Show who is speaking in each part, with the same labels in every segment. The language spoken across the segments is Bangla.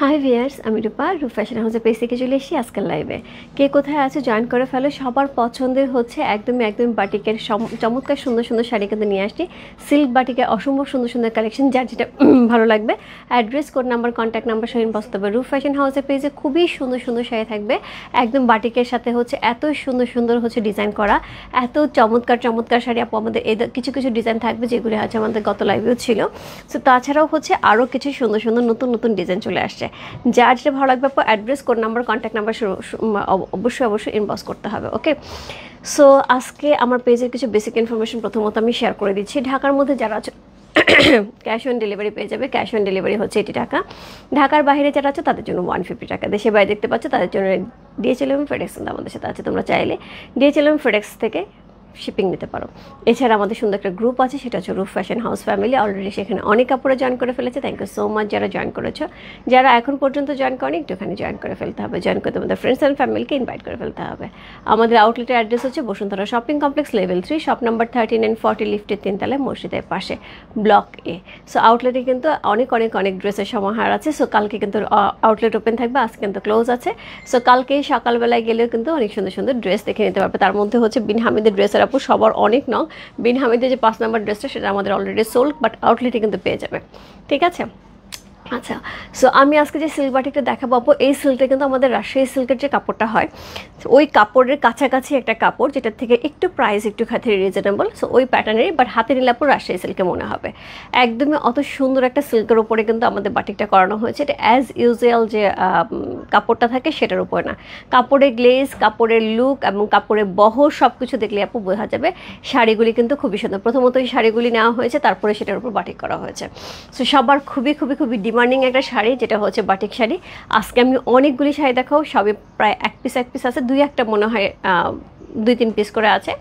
Speaker 1: হাই ভিয়ার্স, আমি রূপা ফ্যাশন হাউসের পেজ থেকে চলে এসেছি আজকের লাইভে। কে কোথায় আছে জয়েন করে ফেলো। সবার পছন্দের হচ্ছে একদমই বাটিকের চমৎকার সুন্দর সুন্দর শাড়ি কিন্তু নিয়ে আসছি। সিল্ক বাটিকের অসম্ভব সুন্দর সুন্দর কালেকশন, যার যেটা ভালো লাগবে address, code number, contact number সহ ইনবক্স করতে হবে। ফ্যাশন হাউসের পেজে খুবই সুন্দর সুন্দর শাড়ি থাকবে একদম বাটিকের সাথে। হচ্ছে এত সুন্দর সুন্দর হচ্ছে ডিজাইন করা, এত চমৎকার চমৎকার শাড়ি আপু আমাদের কিছু কিছু ডিজাইন থাকবে যেগুলি আছে আমাদের গত লাইভেও ছিল। সো তাছাড়াও হচ্ছে আরও কিছু সুন্দর সুন্দর নতুন নতুন ডিজাইন চলে আসছে। যার যেটা ভালো লাগবে আপু address, code number, contact number অবশ্যই ইনবক্স করতে হবে। ওকে, সো আজকে আমার পেজের কিছু বেসিক ইনফরমেশন প্রথমত আমি শেয়ার করে দিচ্ছি। ঢাকার মধ্যে যারা আছে ক্যাশ অন ডেলিভারি পেয়ে যাবে। ক্যাশ অন ডেলিভারি হচ্ছে 80 টাকা। ঢাকার বাইরে যারা আছে তাদের জন্য 150 টাকা। দেশের বাইরে দেখতে পাচ্ছ তাদের জন্য DHL এবং FedEx আমাদের সাথে আছে। তোমরা চাইলে DHL এবং FedEx থেকে শিপিং নিতে পারো। এছাড়া আমাদের সুন্দর একটা গ্রুপ আছে, সেটা হচ্ছে রূপ ফ্যাশন হাউস ফ্যামিলি। অলরেডি সেখানে অনেক কাপড়ে জয়েন করে ফেলেছে। থ্যাংক ইউ সো মাচ যারা জয়েন করেছো। যারা এখন পর্যন্ত জয়েন করেনি একটুখানি জয়েন করে ফেলতে হবে। জয়েন করে তোমাদের ফ্রেন্ডস অ্যান্ড ফ্যামিলিকে ইনভাইট করে ফেলতে হবে। আমাদের আউটলেটের অ্যাড্রেস হচ্ছে Bashundhara shopping complex level 3, shop number 13 and 40, লিফটের 3 তলায়, মসজিদের পাশে, ব্লক A। সো আউটলেটে কিন্তু অনেক ড্রেসের সমাহার আছে। সো কালকে কিন্তু আউটলেট ওপেন থাকবে, আজকে কিন্তু ক্লোজ আছে। সো কালকে সকালবেলায় গেলেও কিন্তু অনেক সুন্দর সুন্দর ড্রেস দেখে নিতে পারবে। তার মধ্যে হচ্ছে বিন হামিদের ড্রেসের আপু সবার অনেক নং। বিন হামিদের যে 5 নম্বর ড্রেসটা সেটা আমাদের অলরেডি সোল্ড, বাট আউটলেটে কিন্তু পেয়ে যাবে। ঠিক আছে, আচ্ছা। সো আমি আজকে যে সিল্ক বাটিকটা দেখাবো আপু, এই সিল্কটা কিন্তু আমাদের রাজশাহী সিল্কের যে কাপড়টা হয় ওই কাপড়ের কাছাকাছি একটা কাপড়, যেটার থেকে একটু প্রাইস একটু খাতে রিজনেবল। সো ওই প্যাটার্নেরই, বাট হাতে নিলে আপু রাজশাহী সিল্কে মনে হবে। একদমই অত সুন্দর একটা সিল্কের উপরে কিন্তু আমাদের বাটিকটা করানো হয়েছে। এটা অ্যাজ ইউজুয়াল যে কাপড়টা থাকে সেটার উপর না। কাপড়ের গ্লেজ, কাপড়ের লুক এবং কাপড়ের বহর সব কিছু দেখলে আপু বোঝা যাবে শাড়িগুলি কিন্তু খুবই সুন্দর। প্রথমত এই শাড়িগুলি নেওয়া হয়েছে, তারপরে সেটার উপর বাটিক করা হয়েছে। সো সবার খুবই ডিমান্ডিং একটা শাড়ি, যেটা হচ্ছে বাটিক শাড়ি। আজকে আমি অনেকগুলি শাড়ি দেখাও, সবই প্রায় এক পিস আছে, দুই একটা মনে হয় 2-3 পিস করে আছে।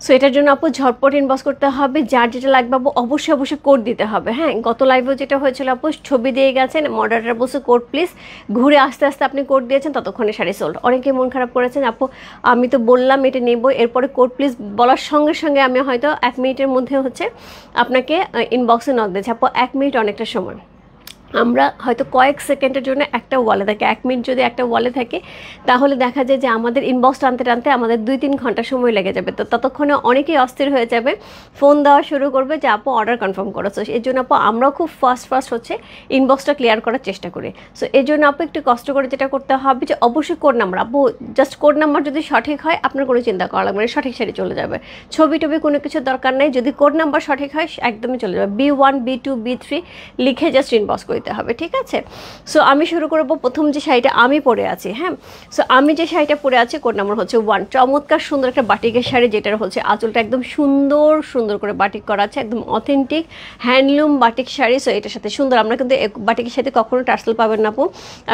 Speaker 1: সো এটার জন্য আপু ঝটপট ইনবক্স করতে হবে। যার যেটা লাগবে আপু অবশ্যই কোড দিতে হবে। হ্যাঁ, গত লাইভেও যেটা হয়েছিল আপু, ছবি দিয়ে গেছেন, মডারেটার বসে কোড প্লিজ, ঘুরে আস্তে আপনি কোড দিয়েছেন, ততক্ষণে শাড়ি সোল্ড। অনেকে মন খারাপ করেছেন আপু, আমি তো বললাম এটা নেব, এরপরে কোড প্লিজ বলার সঙ্গে সঙ্গে আমি হয়তো 1 মিনিটের মধ্যে হচ্ছে আপনাকে ইনবক্সে নক দিয়েছি। আপু 1 মিনিট অনেকটা সময়। আমরা হয়তো কয়েক সেকেন্ডের জন্য একটা ওয়ালে থাকি। 1 মিনিট যদি একটা ওয়ালে থাকে তাহলে দেখা যায় যে আমাদের ইনবক্স টানতে আমাদের 2-3 ঘন্টা সময় লেগে যাবে। তো ততক্ষণে অনেকেই অস্থির হয়ে যাবে, ফোন দেওয়া শুরু করবে যে আপু অর্ডার কনফার্ম করেছো। এর জন্য আপু আমরাও খুব ফাস্ট হচ্ছে ইনবক্সটা ক্লিয়ার করার চেষ্টা করি। সো এর জন্য আপু একটু কষ্ট করে যেটা করতে হবে যে অবশ্যই কোড নাম্বার, আপু জাস্ট কোড নাম্বার যদি সঠিক হয় আপনার কোনো চিন্তা করা লাগবে না, সঠিক শাড়ি চলে যাবে। ছবি কোনো কিছু দরকার নেই, যদি কোড নাম্বার সঠিক হয় একদমই চলে যাবে। B1, B2, B3 লিখে জাস্ট ইনবক্স করে হবে। ঠিক আছে, সো আমি শুরু করবো প্রথম যে শাড়িটা আমি পরে আছি। হ্যাঁ, সো আমি যে শাড়িটা পরে আছি কোড নাম্বার হচ্ছে 1। চমৎকার সুন্দর একটা বাটিকের শাড়ি, যেটার হচ্ছে আঁচলটা একদম সুন্দর করে বাটিক করা আছে, একদম authentic handloom batik sari. So এটার সাথে সুন্দর, আমরা কিন্তু বাটিকের সাথে কখনো টার্সেল পাবেন না আপু,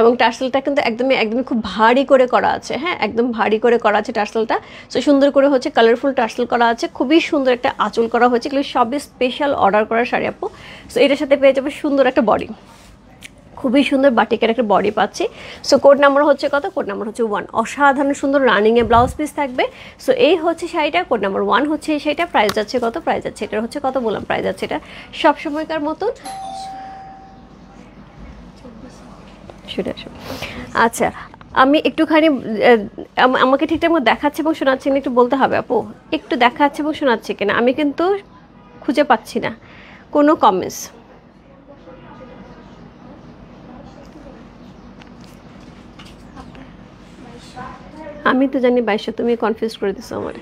Speaker 1: এবং টার্সেলটা কিন্তু একদমই খুব ভারী করে করা আছে। হ্যাঁ, একদম ভারী করে করা আছে টার্সেলটা। সো সুন্দর করে হচ্ছে কালারফুল টার্সেল করা আছে, খুবই সুন্দর একটা আঁচল করা হয়েছে। এগুলো সবই স্পেশাল অর্ডার করা শাড়ি আপু। সো এটার সাথে পেয়ে যাবে সুন্দর একটা বডি, খুবই সুন্দর বাটিকের একটা বডি পাচ্ছি। সো কোড নাম্বার হচ্ছে কত? কোড নাম্বার হচ্ছে 1। অসাধারণ সুন্দর রানিংয়ে ব্লাউজ পিস থাকবে। সো এই হচ্ছে শাড়িটা, কোড নাম্বার 1 হচ্ছে এই শাড়িটা। প্রাইস যাচ্ছে কত? প্রাইস যাচ্ছে এটা হচ্ছে কত বললাম, প্রাইস যাচ্ছে এটা সবসময়কার মতন। আচ্ছা, আমি একটুখানি আমাকে ঠিকঠাক মতো দেখাচ্ছে এবং শোনাচ্ছি না একটু বলতে হবে আপু, একটু দেখাচ্ছে এবং শোনাচ্ছে কিনা, আমি কিন্তু খুঁজে পাচ্ছি না কোনো কমেন্টস। আমি তো জানি 2200, তুমি কনফিউজ করে দিছো আমার।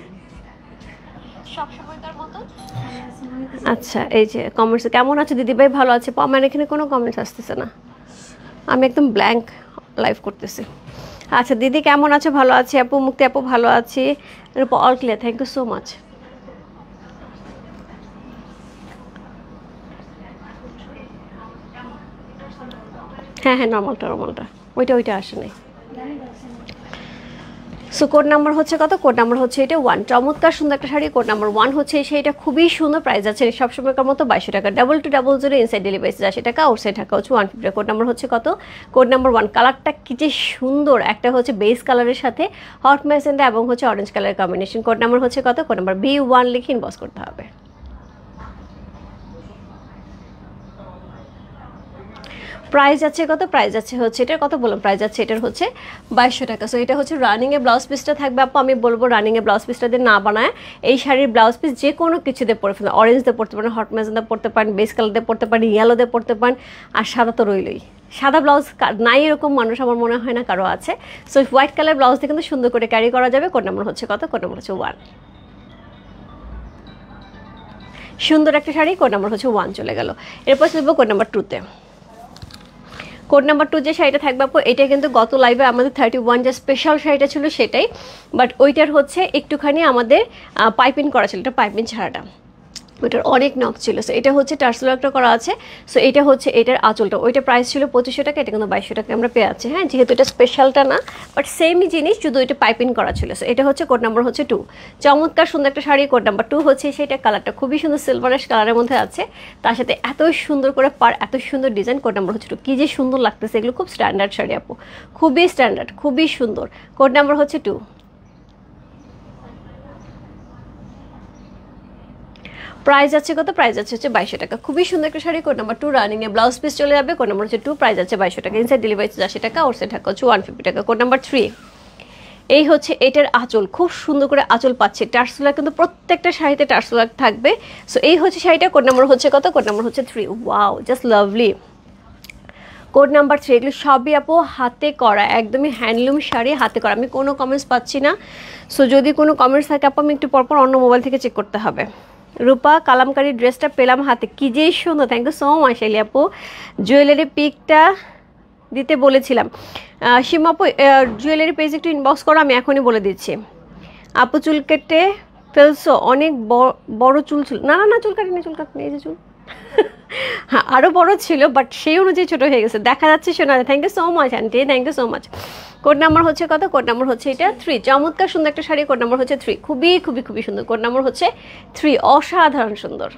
Speaker 1: আচ্ছা, এই যে কমেন্টস, কেমন আছে দিদিভাই? ভালো আছে। আমার এখানে কোনো কমেন্টস আসতেছে না, আমি একদম ব্ল্যাঙ্ক লাইভ করতেছি। আচ্ছা দিদি কেমন আছে? ভালো আছি আপু। মুক্তি আপু ভালো আছি। All clear, thank you so much. হ্যাঁ, নর্মালটা ওইটা আসে নাই। সো কোড নাম্বার হচ্ছে কত? কোড নাম্বার হচ্ছে এটা 1। চমৎকার সুন্দর একটা শাড়ি, কোড নাম্বার 1 হচ্ছে এই শাড়িটা, খুবই সুন্দর। প্রাইস আছে সবসময়কার মতো 2200 টাকা। 2200 ইনসাইড ডেলিভারি 80 টাকা, আউটসাইড টাকা হচ্ছে 150। কোড নাম্বার হচ্ছে কত? Code number 1। কালারটা কি যে সুন্দর, একটা হচ্ছে বেস কালারের সাথে হট ম্যাজেন্ডা এবং হচ্ছে অরেঞ্জ কালারের কম্বিনেশন। কোড নাম্বার হচ্ছে কত? কোড নাম্বার B1 লিখে ইনবক্স করতে হবে। প্রাইস আছে কত, প্রাইস আছে হচ্ছে এটার কত বললাম, প্রাইস আছে এটার হচ্ছে 2200 টাকা। সো এটা হচ্ছে রানিংয়ে ব্লাউজ পিসটা থাকবে আপু, আমি বলবো রানিংয়ে ব্লাউজ পিসটা দিয়ে না বানায় এই শাড়ির ব্লাউজ পিস যে কোনো কিছু দিয়ে পরে ফেলেন, অরেঞ্জ দিয়ে পড়তে পারেন, হট ম্যাজেন্ডা পড়তে পারেন, বেস কালার দিয়ে পড়তে পারেন, ইয়েলো দিয়ে পড়তে পারেন, আর সাদা তো রইলই। সাদা ব্লাউজ নাই এরকম মানুষ আমার মনে হয় না কারো আছে। সো হোয়াইট কালার ব্লাউজ দিয়ে কিন্তু সুন্দর করে ক্যারি করা যাবে। কোড নাম্বার হচ্ছে কত, কোড নাম্বার হচ্ছে 1। সুন্দর একটা শাড়ি, কোড নাম্বার হচ্ছে 1 চলে গেল। এরপর চলবো কোড নাম্বার 2-তে। কোড নাম্বার 2 যে শাড়িটা থাকবে আপু, এটা কিন্তু গত লাইভে আমাদের 31 যে স্পেশাল শাড়িটা ছিল সেটাই, বাট ওইটার হচ্ছে একটুখানি আমাদের পাইপিং করা ছিল, এটা পাইপিং ছাড়াটা, ওইটার অনেক নক ছিল। সো এটা হচ্ছে টার্সেল একটা করা আছে। সো এটা হচ্ছে এটার আঁচলটা, ওইটা প্রাইস ছিল 2500 টাকা, এটা কিন্তু 2200 টাকা আমরা পেয়ে যাচ্ছি। হ্যাঁ, যেহেতু এটা স্পেশালটা না, বাট সেমই জিনিস, শুধু এটা পাইপিং করা ছিল। সো এটা হচ্ছে কোড নাম্বার হচ্ছে 2। চমৎকার সুন্দর একটা শাড়ি, কোড নাম্বার 2 হচ্ছে সেটা। কালারটা খুবই সুন্দর সিলভারেশ কালারের মধ্যে আছে, তার সাথে এত সুন্দর করে পার, এত সুন্দর ডিজাইন। কোড নাম্বার হচ্ছে 2। কী যে সুন্দর লাগতেছে, এগুলো খুব স্ট্যান্ডার্ড শাড়ি আপু, খুবই স্ট্যান্ডার্ড, খুবই সুন্দর। কোড নাম্বার হচ্ছে 2। প্রাইস আছে কত, প্রাইস আছে হচ্ছে 2200 টাকা। খুবই সুন্দর একটা শাড়ি, কোড নাম্বার 2 রানিং এ ব্লাউজ পিস চলে যাবে। কোড নাম্বার হচ্ছে 2, প্রাইস আছে 2200 টাকা। ইনসাইড ডেলিভারি 80 টাকা, আউটসাইড ঢাকা হচ্ছে 150 টাকা। Code number 3। এই হচ্ছে এটার আঁচল, খুব সুন্দর করে আঁচল পাচ্ছে। টার্সেলা কিন্তু প্রত্যেকটা শাড়িতে টার্সেলা থাকবে। সো এই হচ্ছে শাড়িটা, কোড নাম্বার হচ্ছে কত, কোড নাম্বার হচ্ছে 3। Wow, just lovely. Code number 3, এগুলো সবই আপু হাতে করা, একদমই হ্যান্ডলুম শাড়ি, হাতে করা। আমি কোনো কমেন্টস পাচ্ছি না। সো যদি কোনো কমেন্টস থাকে আপু, আমি একটু পরপর অন্য মোবাইল থেকে চেক করতে হবে। রূপা কালামকারী ড্রেসটা পেলাম হাতে, কি যে সুন্দর, থ্যাংক ইউ সো মাচ এলি আপু। জুয়েলারি পিকটা দিতে বলেছিলাম, সীমা আপু জুয়েলারি পেজ একটু ইনবক্স করো, আমি এখনই বলে দিচ্ছি। আপু চুল কেটে ফেলছো, অনেক বড় চুল ছিল। না না না, চুল কাটিনি, চুল কাটিনি, এই যে চুল হ্যাঁ আরও বড় ছিল, বাট সেই অনুযায়ী ছোটো হয়ে গেছে, দেখা যাচ্ছে শোনা যায়। Thank you so much aunty, thank you so much. Code number হচ্ছে কত, কোড নাম্বার হচ্ছে এটা 3। চমৎকার সুন্দর একটা শাড়ি, কোড নাম্বার হচ্ছে 3। খুবই খুবই খুবই সুন্দর, কোড নাম্বার হচ্ছে 3, অসাধারণ সুন্দর।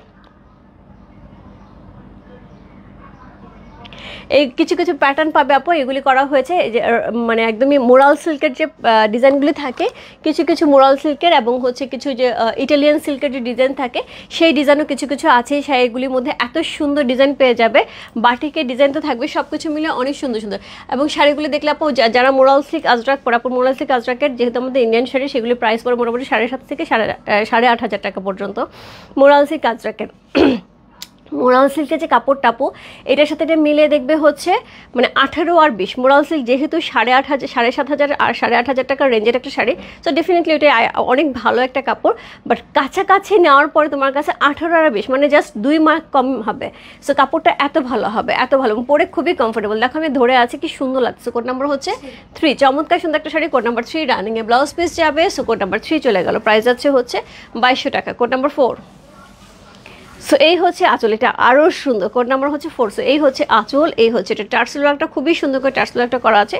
Speaker 1: এই কিছু কিছু প্যাটার্ন পাবে আপু, এগুলি করা হয়েছে যে মানে একদমই মোরাল সিল্কের যে ডিজাইনগুলি থাকে, কিছু কিছু মোরাল সিল্কের এবং হচ্ছে কিছু যে ইটালিয়ান সিল্কের যে ডিজাইন থাকে, সেই ডিজাইনও কিছু কিছু আছে এই শাড়িগুলির মধ্যে। এত সুন্দর ডিজাইন পেয়ে যাবে, বাটিকের ডিজাইন তো থাকবে, সব কিছু মিলে অনেক সুন্দর সুন্দর। এবং শাড়িগুলি দেখলে আপু, যারা মোরাল সিল্ক আজরাক পরে, আপু মোরাল সিল্ক আজরাকের যেহেতু আমাদের ইন্ডিয়ান শাড়ি, সেগুলি প্রাইস পড়ে মোটামুটি 7,500 থেকে 8,500 টাকা পর্যন্ত মোরাল সিল্ক আজরাকের। মোরাল সিল্কের যে কাপড় টাপু, এটার সাথে এটা মিলে দেখবে হচ্ছে মানে 18 আর 20। মোরাল সিল্ক যেহেতু 8,500, 7,500 আর 8,500 টাকার রেঞ্জের একটা শাড়ি, সো ডেফিনেটলি ওটা অনেক ভালো একটা কাপড়। বাট কাছাকাছি নেওয়ার পরে তোমার কাছে 18 আর 20 মানে জাস্ট 2 মার্ক কম হবে। সো কাপড়টা এত ভালো হবে, এত ভালো, পরে খুবই কমফোর্টেবল। দেখো আমি ধরে আছি, কি সুন্দর লাগছে। কোড নাম্বার হচ্ছে 3, চমৎকার সুন্দর একটা শাড়ি, কোড নাম্বার 3 রানিংয়ে ব্লাউজ পিস যাবে। সো কোড নাম্বার 3 চলে গেল, প্রাইস আছে হচ্ছে 2200 টাকা। Code number 4। সো এই হচ্ছে আঁচল, এটা আরও সুন্দর, কোড নাম্বার হচ্ছে 4। সো এই হচ্ছে আঁচল, এই হচ্ছে এটা টার্সেল ওয়ার্কটা খুবই সুন্দর করে টার্সেল ওয়ার্কটা করা আছে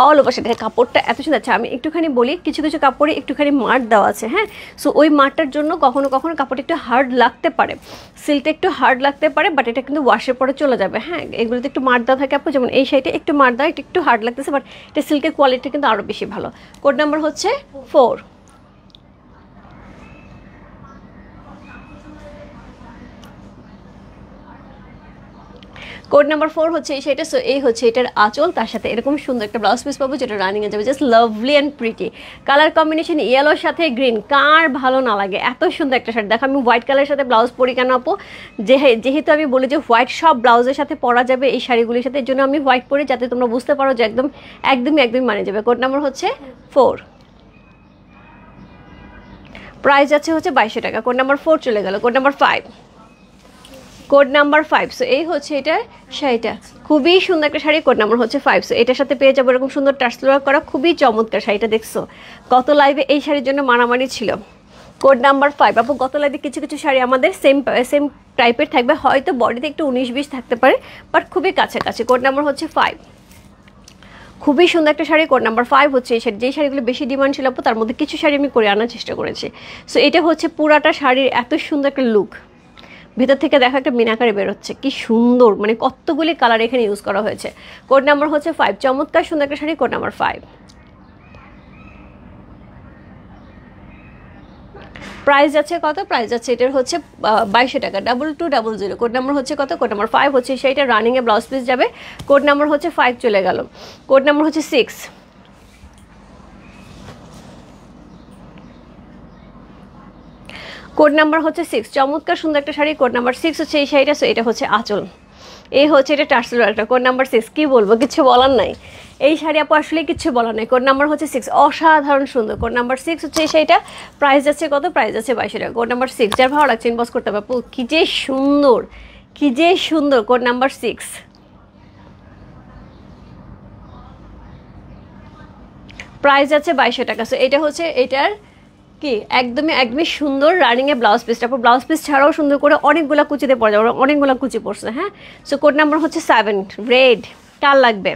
Speaker 1: অল ওভার। সেটা কাপড়টা এত সুন্দর আছে। আমি একটুখানি বলি, কিছু কিছু কাপড়ে একটুখানি মার দেওয়া আছে, হ্যাঁ। সো ওই মারটার জন্য কখনো কখনো কাপড়টা একটু হার্ড লাগতে পারে, সিল্কটা একটু হার্ড লাগতে পারে, বাট এটা কিন্তু ওয়াশের পরে চলে যাবে। হ্যাঁ, এগুলোতে একটু মার দেওয়া থাকে আপু, যেমন এই শাড়িটা একটু মার দেওয়া, এটা একটু হার্ড লাগতেছে, বাট এটা সিল্কের কোয়ালিটি কিন্তু আরও বেশি ভালো। কোড নাম্বার হচ্ছে 4। কোড নাম্বার 4 হচ্ছে সেটা। সো এই হচ্ছে এটার আঁচল, তার সাথে এরকম সুন্দর একটা ব্লাউজ পিস পাবো, যেটা রানিংয়ে যাবে, just lovely and pretty. Colour combination ইয়েলোর সাথে গ্রিন, কার ভালো না লাগে? এত সুন্দর একটা শাড়ি। দেখো আমি হোয়াইট কালারের সাথে ব্লাউজ পরি কেন আপু, যেহেতু আমি বলি যে হোয়াইট সব ব্লাউজের সাথে পরা যাবে এই শাড়িগুলির সাথে, এর জন্য আমি হোয়াইট পরি, যাতে তোমরা বুঝতে পারো যে একদমই মানে যাবে। কোড নাম্বার হচ্ছে 4, প্রাইস আছে হচ্ছে 2200 টাকা। কোড নাম্বার 4 চলে গেল। Code number 5, code number 5। So এই হচ্ছে এটা শাড়িটা, খুবই সুন্দর একটা শাড়ি, কোড নাম্বার হচ্ছে 5। সো এটার সাথে পেয়ে যাবো এরকম সুন্দর টার্সেল ওয়ার্ক করা, খুবই চমৎকার শাড়িটা। দেখছো গত লাইভে এই শাড়ির জন্য মারামারি ছিল। কোড নাম্বার 5 আপু, গত লাইভে কিছু কিছু শাড়ি আমাদের সেম টাইপের থাকবে, হয়তো বডিতে একটু 19-20 থাকতে পারে, বাট খুবই কাছাকাছি। কোড নাম্বার হচ্ছে 5, খুবই সুন্দর একটা শাড়ি। কোড নাম্বার 5 হচ্ছে এই শাড়ি। যেই শাড়িগুলো বেশি ডিমান্ড ছিল আপু, তার মধ্যে কিছু শাড়ি আমি করে আনার চেষ্টা করেছি। সো এটা হচ্ছে পুরাটা শাড়ির এত সুন্দর একটা লুক, ভিতর থেকে দেখা একটা মিনাকারে বেরোচ্ছে, কি সুন্দর, মানে কতগুলি কালার এখানে ইউজ করা হয়েছে। কোড নাম্বার হচ্ছে 5, চমৎকার সুন্দর একটা শাড়ি, কোড নাম্বার 5। প্রাইস যাচ্ছে কত, প্রাইস যাচ্ছে এটার হচ্ছে 2200 টাকা। 2200, কোড নাম্বার হচ্ছে কত, কোড নাম্বার 5 হচ্ছে সেইটা রানিংয়ে ব্লাউজ পিস যাবে। কোড নাম্বার হচ্ছে 5 চলে গেল, কোড নাম্বার হচ্ছে 6, কোড নাম্বার হচ্ছে 6, চমৎকার সুন্দর একটা শাড়ি, কোড নাম্বার 6 হচ্ছে এই শাড়িটা। সো এটা হচ্ছে আঁচল, এই হচ্ছে এটা টার্সেল একটা, কোড নাম্বার 6। কি বলবো, কিছু বলার নাই, এই শাড়ি আপু আসলে কিছু বলার নাই। কোড নাম্বার হচ্ছে 6, অসাধারণ সুন্দর, কোড নাম্বার 6 হচ্ছে এই শাড়িটা। প্রাইস যাচ্ছে কত, প্রাইস যাচ্ছে 2200 টাকা। কোড নাম্বার 6, যার ভালো লাগছে ইনবক্স করতে হবে আপু। কি যে সুন্দর, কি যে সুন্দর, কোড নাম্বার 6, প্রাইস যাচ্ছে 2200 টাকা। সো এটা হচ্ছে এটার কি একদমই একদমই সুন্দর রানিংয়ে ব্লাউজ পিস। তারপর ব্লাউজ পিস ছাড়াও সুন্দর করে অনেকগুলো কুচিতে পড়ে যাবে, অনেকগুলো কুচি পড়ছে। হ্যাঁ, সো কোড নাম্বার হচ্ছে 7, রেড। কার লাগবে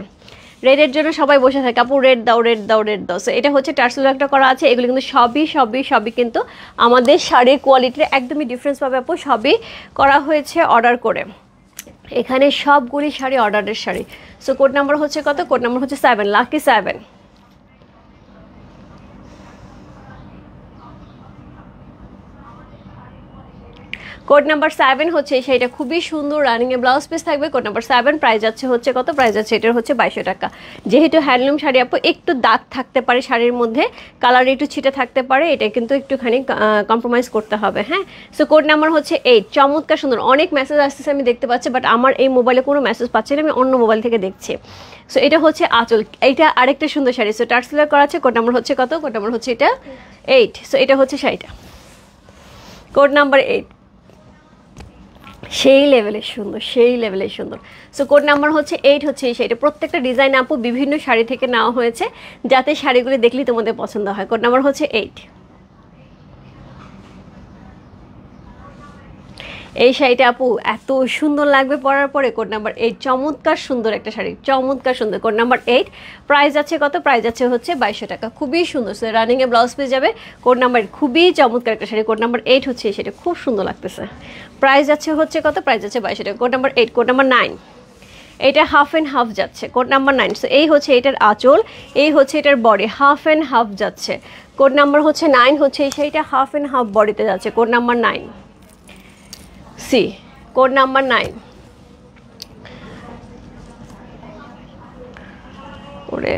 Speaker 1: রেডের জন্য? সবাই বসে থাকে আপু রেড দাও, রেড দাও, রেড দাও। সো এটা হচ্ছে টার্সেল একটা করা আছে। এগুলো কিন্তু সবই কিন্তু আমাদের শাড়ির কোয়ালিটির একদমই ডিফারেন্স পাবে আপু। সবই করা হয়েছে অর্ডার করে, এখানে সবগুলি শাড়ি অর্ডারের শাড়ি। সো কোড নাম্বার হচ্ছে কত, কোড নাম্বার হচ্ছে 7, লাকি 7। কোড নাম্বার 7 হচ্ছে সেইটা, খুবই সুন্দর রানিংয়ে ব্লাউজ পিস থাকবে। কোড নাম্বার 7, প্রাইস যাচ্ছে হচ্ছে কত, প্রাইস যাচ্ছে এটার হচ্ছে 2200 টাকা। যেহেতু হ্যান্ডলুম শাড়ি আপু, একটু দাগ থাকতে পারে শাড়ির মধ্যে, কালার একটু ছিটে থাকতে পারে, এটা কিন্তু একটুখানি কম্প্রোমাইজ করতে হবে। হ্যাঁ, সো কোড নাম্বার হচ্ছে 8, চমৎকার সুন্দর। অনেক মেসেজ আসতেছে আমি দেখতে পাচ্ছি, বাট আমার এই মোবাইলে কোনো মেসেজ পাচ্ছি না, আমি অন্য মোবাইল থেকে দেখছি। সো এটা হচ্ছে আঁচল, এইটা আরেকটা সুন্দর শাড়ি। সো টার্সেল করা আছে। কোড নাম্বার হচ্ছে কত, কোড নাম্বার হচ্ছে এটা 8। সো এটা হচ্ছে শাড়িটা, কোড নাম্বার 8, সেই লেভেলের সুন্দর, সেই লেভেলের সুন্দর। সো কোড নাম্বার হচ্ছে 8 হচ্ছে এই শাড়িটা। প্রত্যেকটা ডিজাইন আপু বিভিন্ন শাড়ি থেকে নেওয়া হয়েছে, যাতে শাড়িগুলি দেখলেই তোমাদের পছন্দ হয়। কোড নাম্বার হচ্ছে 8। এই শাড়িটা আপু এত সুন্দর লাগবে পরার পরে। কোড নাম্বার 8, চমৎকার সুন্দর একটা শাড়ি, চমৎকার সুন্দর। কোড নাম্বার 8, প্রাইস আছে কত, প্রাইস আছে হচ্ছে 2200 টাকা। খুবই সুন্দর, রানিংয়ে ব্লাউজ পেয়ে যাবে। কোড নাম্বার, খুবই চমৎকার একটা শাড়ি। কোড নাম্বার 8 হচ্ছে সেটা, খুব সুন্দর লাগতেছে। প্রাইস আছে হচ্ছে কত, প্রাইস আছে 2200 টাকা। কোড নাম্বার 8, কোড নাম্বার 9, এটা হাফ অ্যান্ড হাফ যাচ্ছে। Code number 9। সো এই হচ্ছে এটার আঁচল, এই হচ্ছে এটার বডি, হাফ অ্যান্ড হাফ যাচ্ছে। কোড নাম্বার হচ্ছে 9 হচ্ছে এই শাড়িটা, হাফ অ্যান্ড হাফ বডিতে যাচ্ছে। Code number 9, C, code number 9। ওরে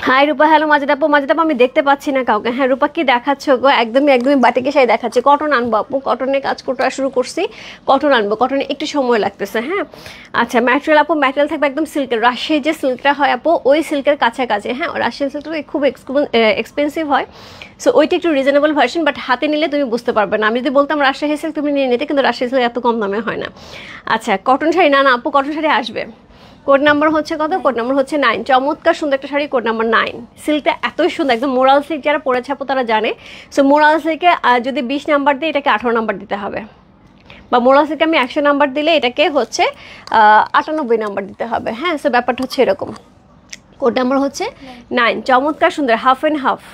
Speaker 1: হাই রূপা, হ্যালো মাজিদ আপু। মাজিদ আপু আমি দেখতে পাচ্ছি না কাউকে। হ্যাঁ রূপা, কি দেখাচ্ছ গো? একদমই বাটিকে শাড়ি দেখাচ্ছে। কটন আনবো আপু, কটনের কাজ করা শুরু করছি, কটন আনবো। কটনে একটু সময় লাগতেছে। হ্যাঁ, আচ্ছা ম্যাটেরিয়াল আপু, ম্যাটেরিয়াল থাকবে একদম সিল্কের, রাজশাহী যে সিল্কটা হয় আপু, ওই সিল্কের কাছাকাছি। হ্যাঁ, রাজশাহী সিল্কটা খুব এক্সপেন্সিভ হয়। সো ওইটা একটু রিজনেবল ভার্সন, বাট হাতে নিলে তুমি বুঝতে পারবে না। আমি যদি বলতাম রাজশাহী সিল্ক, তুমি নিয়ে নিতে, কিন্তু রাজশাহী সিল্ক এত কম দামে হয় না। আচ্ছা, কটন শাড়ি না আপু, কটন শাড়ি আসবে। কোড নাম্বার হচ্ছে কত, কোড নাম্বার হচ্ছে 9, চমৎকার সুন্দর একটা শাড়ি। কোড নাম্বার 9, সিল্কটা এত সুন্দর, একদম মোরাল সিল্ক যারা পরেছে আপু তারা জানে। সো মোরাল সিল্কে যদি 20 নাম্বার দিই, এটাকে 18 নাম্বার দিতে হবে, বা মোরাল সিল্কে আমি 100 নাম্বার দিলে এটাকে হচ্ছে 98 নাম্বার দিতে হবে। হ্যাঁ, সো ব্যাপারটা হচ্ছে এরকম। কোড নাম্বার হচ্ছে 9, চমৎকার সুন্দর, half and half.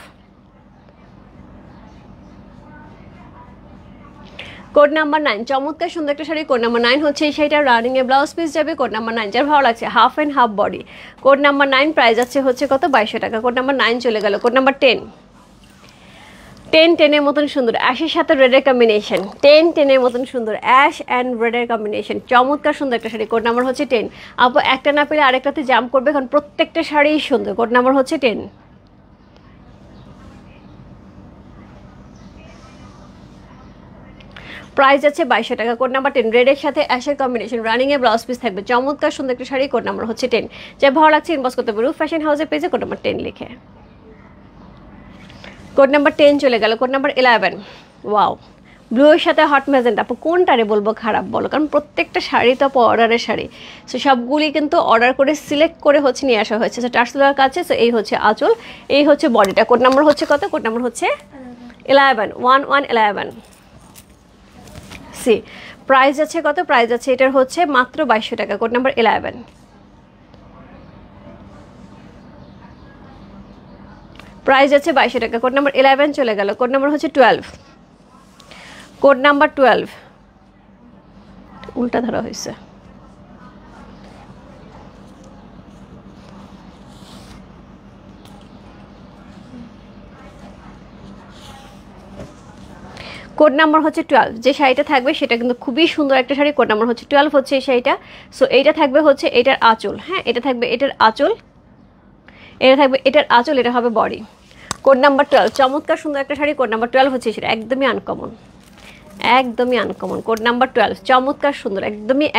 Speaker 1: Code number 9, চমৎকার সুন্দর একটা শাড়ি। কোড নাম্বার 9 হচ্ছে এই শাড়িটা, রানিং এ ব্লাউজ পিস যাবে। কোড নাম্বার 9, যার ভালো লাগছে, half and half body. Code number 9, price আছে হচ্ছে কত, 2200 টাকা। কোড নাম্বার 9 চলে গেল। কোড নাম্বার 10, 10 এর মতন সুন্দর, অ্যাশের সাথে রেডের কম্বিনেশন। 10 এর মতন সুন্দর, অ্যাশ অ্যান্ড রেডের কম্বিনেশন, চমৎকার সুন্দর একটা শাড়ি। কোড নাম্বার হচ্ছে 10। আপু একটা না পেলে আরেকটাতে জাম্প করবে, কারণ প্রত্যেকটা শাড়িই সুন্দর। কোড নাম্বার হচ্ছে 10। প্রাইস আছে 2200 টাকা। কোড নাম্বার 10, রেডের সাথে অ্যাশের কম্বিনেশন, রানিং এ ব্লাউজ পিস থাকবে, চমৎকার সুন্দর একটা শাড়ি। কোড নাম্বার হচ্ছে 10। যা ভালো লাগছে ইনবক্স করতে পারো ফ্যাশন হাউসের পেজে, কোড নাম্বার 10 লিখে। কোড নাম্বার 10 চলে গেল। কোড নাম্বার 11, ওয়াও, ব্লুয়ের সাথে হট ম্যাজেন্টা। আপু কোনটারে বলবো খারাপ বলো, কারণ প্রত্যেকটা শাড়ি তো আপু অর্ডারের শাড়ি। সো সবগুলি কিন্তু অর্ডার করে সিলেক্ট করে হচ্ছে নিয়ে আসা হয়েছে। সো টার্সেলের কাছে। সো এই হচ্ছে আঁচল, এই হচ্ছে বডিটা। কোড নাম্বার হচ্ছে কত, কোড নাম্বার হচ্ছে 11, 1111। সি, প্রাইস আছে কত, প্রাইস আছে এটার হচ্ছে মাত্র 2200 টাকা। কোড নাম্বার 11, প্রাইস আছে 2200 টাকা। কোড নাম্বার 11 চলে গেল। কোড নাম্বার হচ্ছে 12, কোড নাম্বার 12, উল্টা ধরা হয়েছে। কোড নাম্বার হচ্ছে 12, যে শাড়িটা থাকবে সেটা কিন্তু খুবই সুন্দর একটা শাড়ি, কোড নাম্বার হচ্ছে 12 হচ্ছে এই শাড়িটা। সো এইটা থাকবে হচ্ছে এটার আঁচল, হ্যাঁ এটা থাকবে এটার আঁচল, এটা থাকবে এটার আঁচল, এটা হবে বডি। কোড নাম্বার 12, চমৎকার সুন্দর একটা শাড়ি, কোড নাম্বার 12 হচ্ছে সেটা, একদমই আনকমন, একদমই আনকমন। কোড নাম্বার 12 চমৎকার সুন্দর,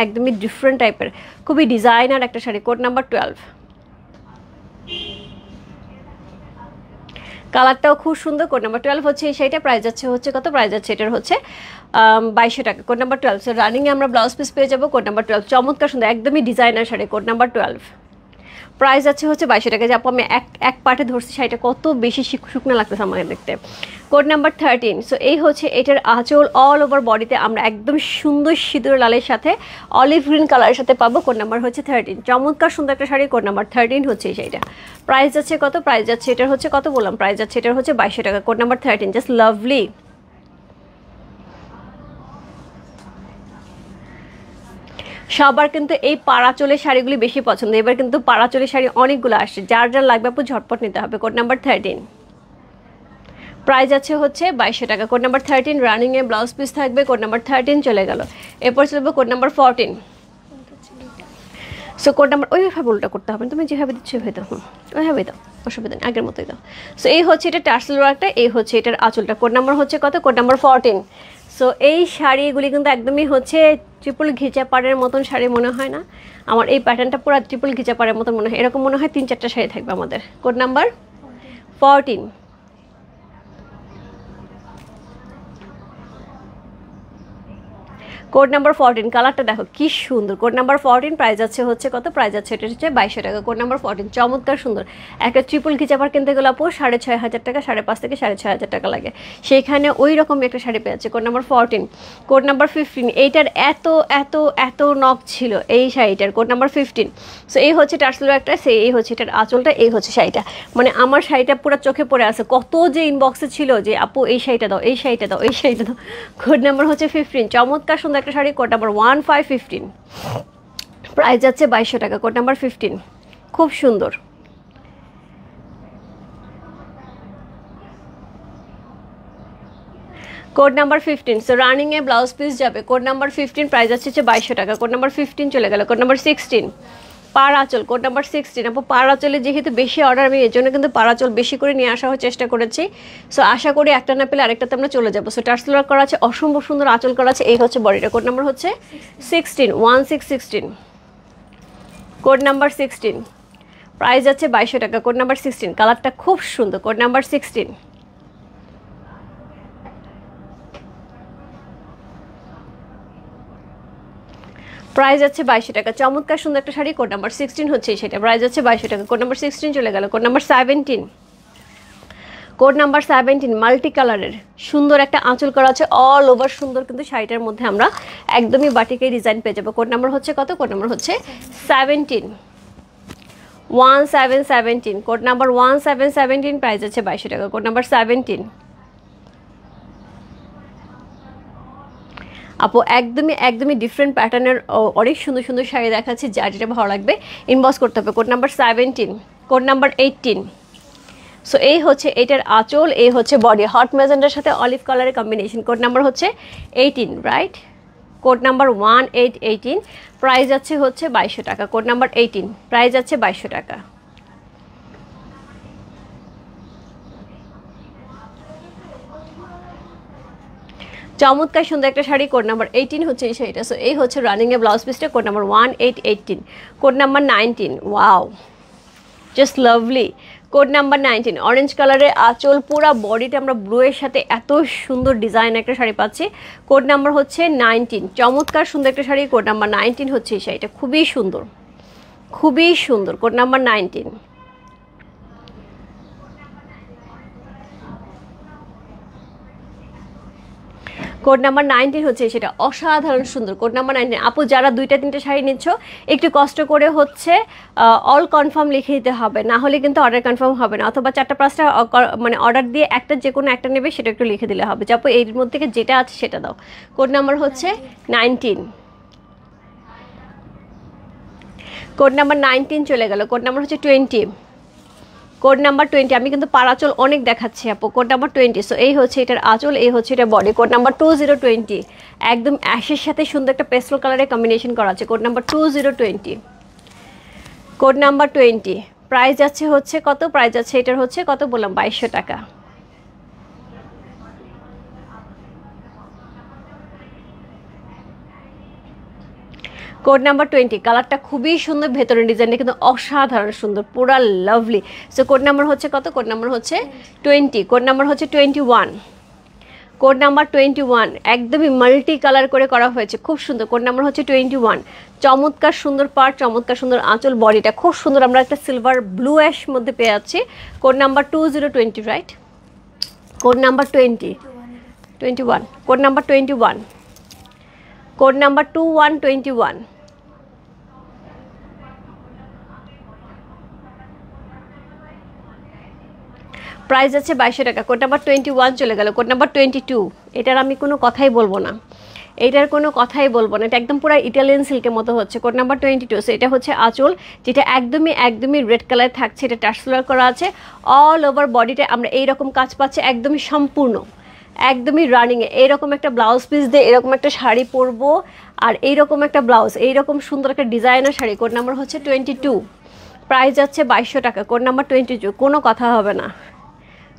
Speaker 1: একদমই ডিফারেন্ট টাইপের, খুবই ডিজাইনার একটা শাড়ি, কোড নাম্বার 12। কালারটাও খুব সুন্দর, কোড নাম্বার 12 হচ্ছে এই শাড়িটা। প্রাইস যাচ্ছে হচ্ছে কত, প্রাইস যাচ্ছে এটার হচ্ছে 2200 টাকা, কোড নাম্বার 12। সো রানিংয়ে আমরা ব্লাউজ পিস পেয়ে যাবো, কোড নাম্বার 12, চমৎকার সুন্দর একদমই designer sari, code number 12। Price আছে হচ্ছে 2200 টাকা। যে আপু আমি এক পার্টে ধরছি শাড়িটা, কত বেশি শুকনো লাগতেছে আমাকে দেখতে। Code number 13। সো এই হচ্ছে এটার আঁচল, অল ওভার বডিতে আমরা একদম সুন্দর সিঁদুর লালের সাথে অলিভ গ্রিন কালারের সাথে পাবো, কোড নাম্বার হচ্ছে 13। চমৎকার সুন্দর একটা শাড়ি, কোড নাম্বার 13 হচ্ছে এই শাড়িটা। প্রাইস যাচ্ছে কত, প্রাইস যাচ্ছে এটার হচ্ছে কত বললাম, প্রাইস যাচ্ছে এটার হচ্ছে 2200 টাকা, কোড নাম্বার 13। Just lovely. সবার কিন্তু এই পাড়াচলের শাড়িগুলি বেশি পছন্দ, এবার কিন্তু পাড়াচলের শাড়ি অনেকগুলো আসছে, যার যার লাগবে আপু ঝটপট নিতে হবে, কোড নাম্বার 13। প্রাইস আছে হচ্ছে 2200 টাকা, কোড নাম্বার 13। রানিংয়ে ব্লাউজ পিস থাকবে, কোড নাম্বার 13 চলে গেল। এরপর চলবে code number 14। So code number ওইভাবে উল্টা করতে হবে, তুমি যেভাবে দিচ্ছ ওইভাবে দাও, ওইভাবেই দাও, অসুবিধা নেই, আগের মতোই দাও। সো এই হচ্ছে এটা টার্সেল ওয়ার্কটা, এই হচ্ছে এটার আঁচলটা, কোড নাম্বার হচ্ছে কত, কোড নাম্বার 14। সো এই শাড়িগুলি কিন্তু একদমই হচ্ছে ট্রিপল ঘিচা পাড়ের মতন শাড়ি মনে হয় না আমার, এই প্যাটার্নটা পুরো ট্রিপল ঘিচা পাড়ের মতন মনে হয়, এরকম মনে হয় 3-4টা শাড়ি থাকবে আমাদের, কোড নাম্বার 14। কোড নাম্বার 14, কালারটা দেখো কি সুন্দর, কোড নাম্বার 14। প্রাইস আছে হচ্ছে কত, প্রাইস আছে এটা হচ্ছে 2200 টাকা, কোড নাম্বার 14। চমৎকার সুন্দর একটা ট্রিপল ঘিচাপার কিনতে গেলে আপু 6500 টাকা, 5.5 থেকে 6500 টাকা লাগে, সেইখানে ওই রকমই একটা শাড়ি পেয়েছে, কোড নাম্বার 14। কোড নাম্বার 15, এইটার এত এত এত নক ছিল এই শাড়িটার, কোড নাম্বার 15। সো এই হচ্ছে টার্সেল একটা, সেই এই হচ্ছে এটার আঁচলটা, এই হচ্ছে শাড়িটা, মানে আমার শাড়িটা পুরো চোখে পড়ে আছে, কত যে ইনবক্সে ছিল যে আপু এই শাড়িটা দাও, এই শাড়িটা দাও, এই শাড়িটা দাও। কোড নাম্বার হচ্ছে 15, চমৎকার সুন্দর একটা শাড়ি, কোড নাম্বার 1515। প্রাইস যাচ্ছে 2200 টাকা, কোড নাম্বার 15, খুব সুন্দর। Code number 15। সো রানিংয়ে ব্লাউজ পিস যাবে, কোড নাম্বার 15, প্রাইস যাচ্ছে 2200 টাকা, কোড নাম্বার 15 চলে গেল। কোড নাম্বার 16 পাড় আঁচল, কোড নাম্বার 16। আপু পাড় আঁচলে যেহেতু বেশি অর্ডার, আমি এর জন্য কিন্তু পাড় আঁচল বেশি করে নিয়ে আসার চেষ্টা করেছি। সো আশা করি একটা না পেলে আরেকটাতে আমরা চলে যাবো। সো টার্সেল ওয়ার্ক করা আছে, অসম্ভব সুন্দর আঁচল করা আছে, এই হচ্ছে বডিটা, কোড নাম্বার হচ্ছে 16 1616, কোড নাম্বার 16। প্রাইস যাচ্ছে 2200 টাকা, কোড নাম্বার 16। কালারটা খুব সুন্দর, কোড নাম্বার 16। প্রাইস যাচ্ছে 2200 টাকা, চমৎকার সুন্দর একটা শাড়ি, কোড নাম্বার 16 হচ্ছে সেটা। প্রাইস যাচ্ছে 2200 টাকা, কোড নাম্বার 16 চলে গেল। Code number 17, code number 17 multi কালারের সুন্দর একটা আঁচল করা আছে, অল ওভার সুন্দর, কিন্তু শাড়িটার মধ্যে আমরা একদমই বাটিকে ডিজাইন পেয়ে যাবো। কোড নাম্বার হচ্ছে কত, কোড নাম্বার হচ্ছে 17 1717, কোড নাম্বার 1717। প্রাইস আছে 2200 টাকা, কোড নাম্বার 17। আপু একদমই ডিফারেন্ট প্যাটার্নের অনেক সুন্দর সুন্দর শাড়ি দেখাচ্ছি, যার যেটা ভালো লাগবে ইনবক্স করতে হবে। Code number 17, code number 18। So এই হচ্ছে এটার আঁচল, এই হচ্ছে বডি, হট ম্যাজেন্ডার সাথে অলিভ কালারের কম্বিনেশন। কোড নাম্বার হচ্ছে 18, রাইট, কোড নাম্বার 1818। প্রাইস যাচ্ছে হচ্ছে 2200 টাকা, কোড নাম্বার 18। প্রাইস যাচ্ছে 2200 টাকা। চমৎকার সুন্দর একটা শাড়ি, কোড নাম্বার 18 হচ্ছে এই শাড়িটা। সো এই হচ্ছে রানিংয়ে ব্লাউজ পিসটা, code number 1818। Code number 19, wow just lovely. Code number 19, orange কালারের আঁচল, পুরা বডিতে আমরা ব্লুয়ের সাথে এত সুন্দর ডিজাইন একটা শাড়ি পাচ্ছি। কোড নাম্বার হচ্ছে 19, চমৎকার সুন্দর একটা শাড়ি, কোড নাম্বার 19 হচ্ছে এই শাড়িটা, খুবই সুন্দর খুবই সুন্দর। Code number 19। কোড নাম্বার 19 হচ্ছে সেটা, অসাধারণ সুন্দর। Code number 19। আপু যারা 2-3টা শাড়ি নিচ্ছ একটু কষ্ট করে হচ্ছে অল কনফার্ম লিখে দিতে হবে, না হলে কিন্তু অর্ডার কনফার্ম হবে না, অথবা 4-5টা মানে অর্ডার দিয়ে একটা যে কোনো একটা নেবে সেটা একটু লিখে দিলে হবে, আপু এর মধ্যে থেকে যেটা আছে সেটা দাও। কোড নাম্বার হচ্ছে 19, কোড নাম্বার 19 চলে গেল। কোড নাম্বার হচ্ছে 20, কোড নাম্বার 20, আমি কিন্তু পার আঁচল অনেক দেখাচ্ছি আপু। কোড নাম্বার 20, সো এই হচ্ছে এটার আঁচল, এই হচ্ছে এটা বডি। কোড নাম্বার 2020, একদম অ্যাশের সাথে সুন্দর একটা পেস্টেল কালারের কম্বিনেশন করা আছে। Code number 2020, code number 20। Price যাচ্ছে হচ্ছে কত? প্রাইস যাচ্ছে এটার হচ্ছে কত বললাম, 2200 টাকা। কোড নাম্বার 20, কালারটা খুবই সুন্দর, ভেতরের ডিজাইনটা কিন্তু অসাধারণ সুন্দর, পুরা লাভলি। সো কোড নাম্বার হচ্ছে কত? কোড নাম্বার হচ্ছে 20। কোড নাম্বার হচ্ছে 21। কোড নাম্বার 21, একদমই মাল্টি কালার করে করা হয়েছে, খুব সুন্দর। কোড নাম্বার হচ্ছে 21। চমৎকার সুন্দর পার্ট, চমৎকার সুন্দর আঁচল, বডিটা খুব সুন্দর। আমরা একটা সিলভার ব্লু অ্যাশ মধ্যে পেয়ে যাচ্ছি। Code number 2020, right? Code number 21। Code number 21। Code number 2121। Price আছে 2200 টাকা। কোড নাম্বার 21 চলে গেল। কোড নাম্বার 22, এটার আমি কোনো কথাই বলবো না, এইটার কোনো কথাই বলবো না, এটা একদম পুরো ইটালিয়ান সিল্কের মতো হচ্ছে। কোড নাম্বার 22, সো এটা হচ্ছে আঁচল, যেটা একদমই রেড কালার থাকছে। এটা টার্সেলার করা আছে অল ওভার বডিতে। আমরা এইরকম কাজ পাচ্ছি একদমই সম্পূর্ণ, একদমই রানিংয়ে। এইরকম একটা ব্লাউজ পিস দিয়ে এরকম একটা শাড়ি পরবো, আর এইরকম একটা ব্লাউজ, এইরকম সুন্দর একটা ডিজাইনার শাড়ি। কোড নাম্বার হচ্ছে 22, প্রাইস যাচ্ছে 2200 টাকা। কোড নাম্বার 22, কোনো কথা হবে না।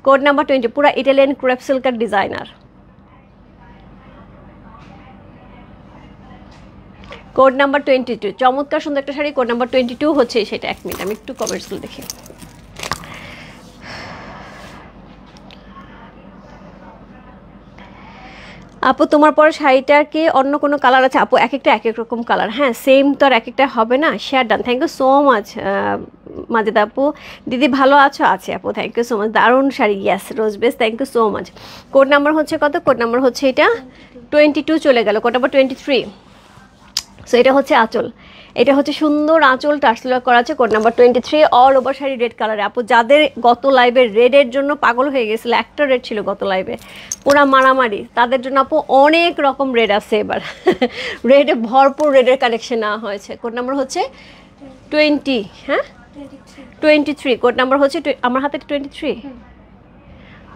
Speaker 1: কোড নাম্বার 20, পুরো ইটালিয়ান ক্রেপ সিল্কের ডিজাইনার। কোড নাম্বার 22, চমৎকার সুন্দর একটা শাড়ি। কোড নাম্বার 22 হচ্ছে সেটা। 1 মিনিট, আমি একটু কমেন্টসগুলো দেখি। আপু তোমার পরে শাড়িটার কি অন্য কোনো কালার আছে? আপু এক একটা এক এক রকম কালার, হ্যাঁ সেম তো আর এক একটা হবে না। Share done, thank you so much Majeda আপু। দিদি ভালো আছো? আছে আপু, থ্যাংক ইউ সো মাচ, দারুণ sari. Yes rose base, thank you so much. Code number হচ্ছে কত? কোড নাম্বার হচ্ছে এটা 22 চলে গেল। কোড নাম্বার 23, সো এটা হচ্ছে আঁচল, এটা হচ্ছে সুন্দর আঁচল টার্সেলার করা আছে। Code number 23, all over sari red কালারে। আপু যাদের গত লাইভে রেডের জন্য পাগল হয়ে গেছিল, একটা রেড ছিল গত লাইভে পুরা মারামারি, তাদের জন্য আপু অনেক রকম রেড আছে এবার। রেডে ভরপুর রেডের কালেকশন নেওয়া হয়েছে। কোড নাম্বার হচ্ছে 20, হ্যাঁ 23। কোড নাম্বার হচ্ছে আমার হাতে 23।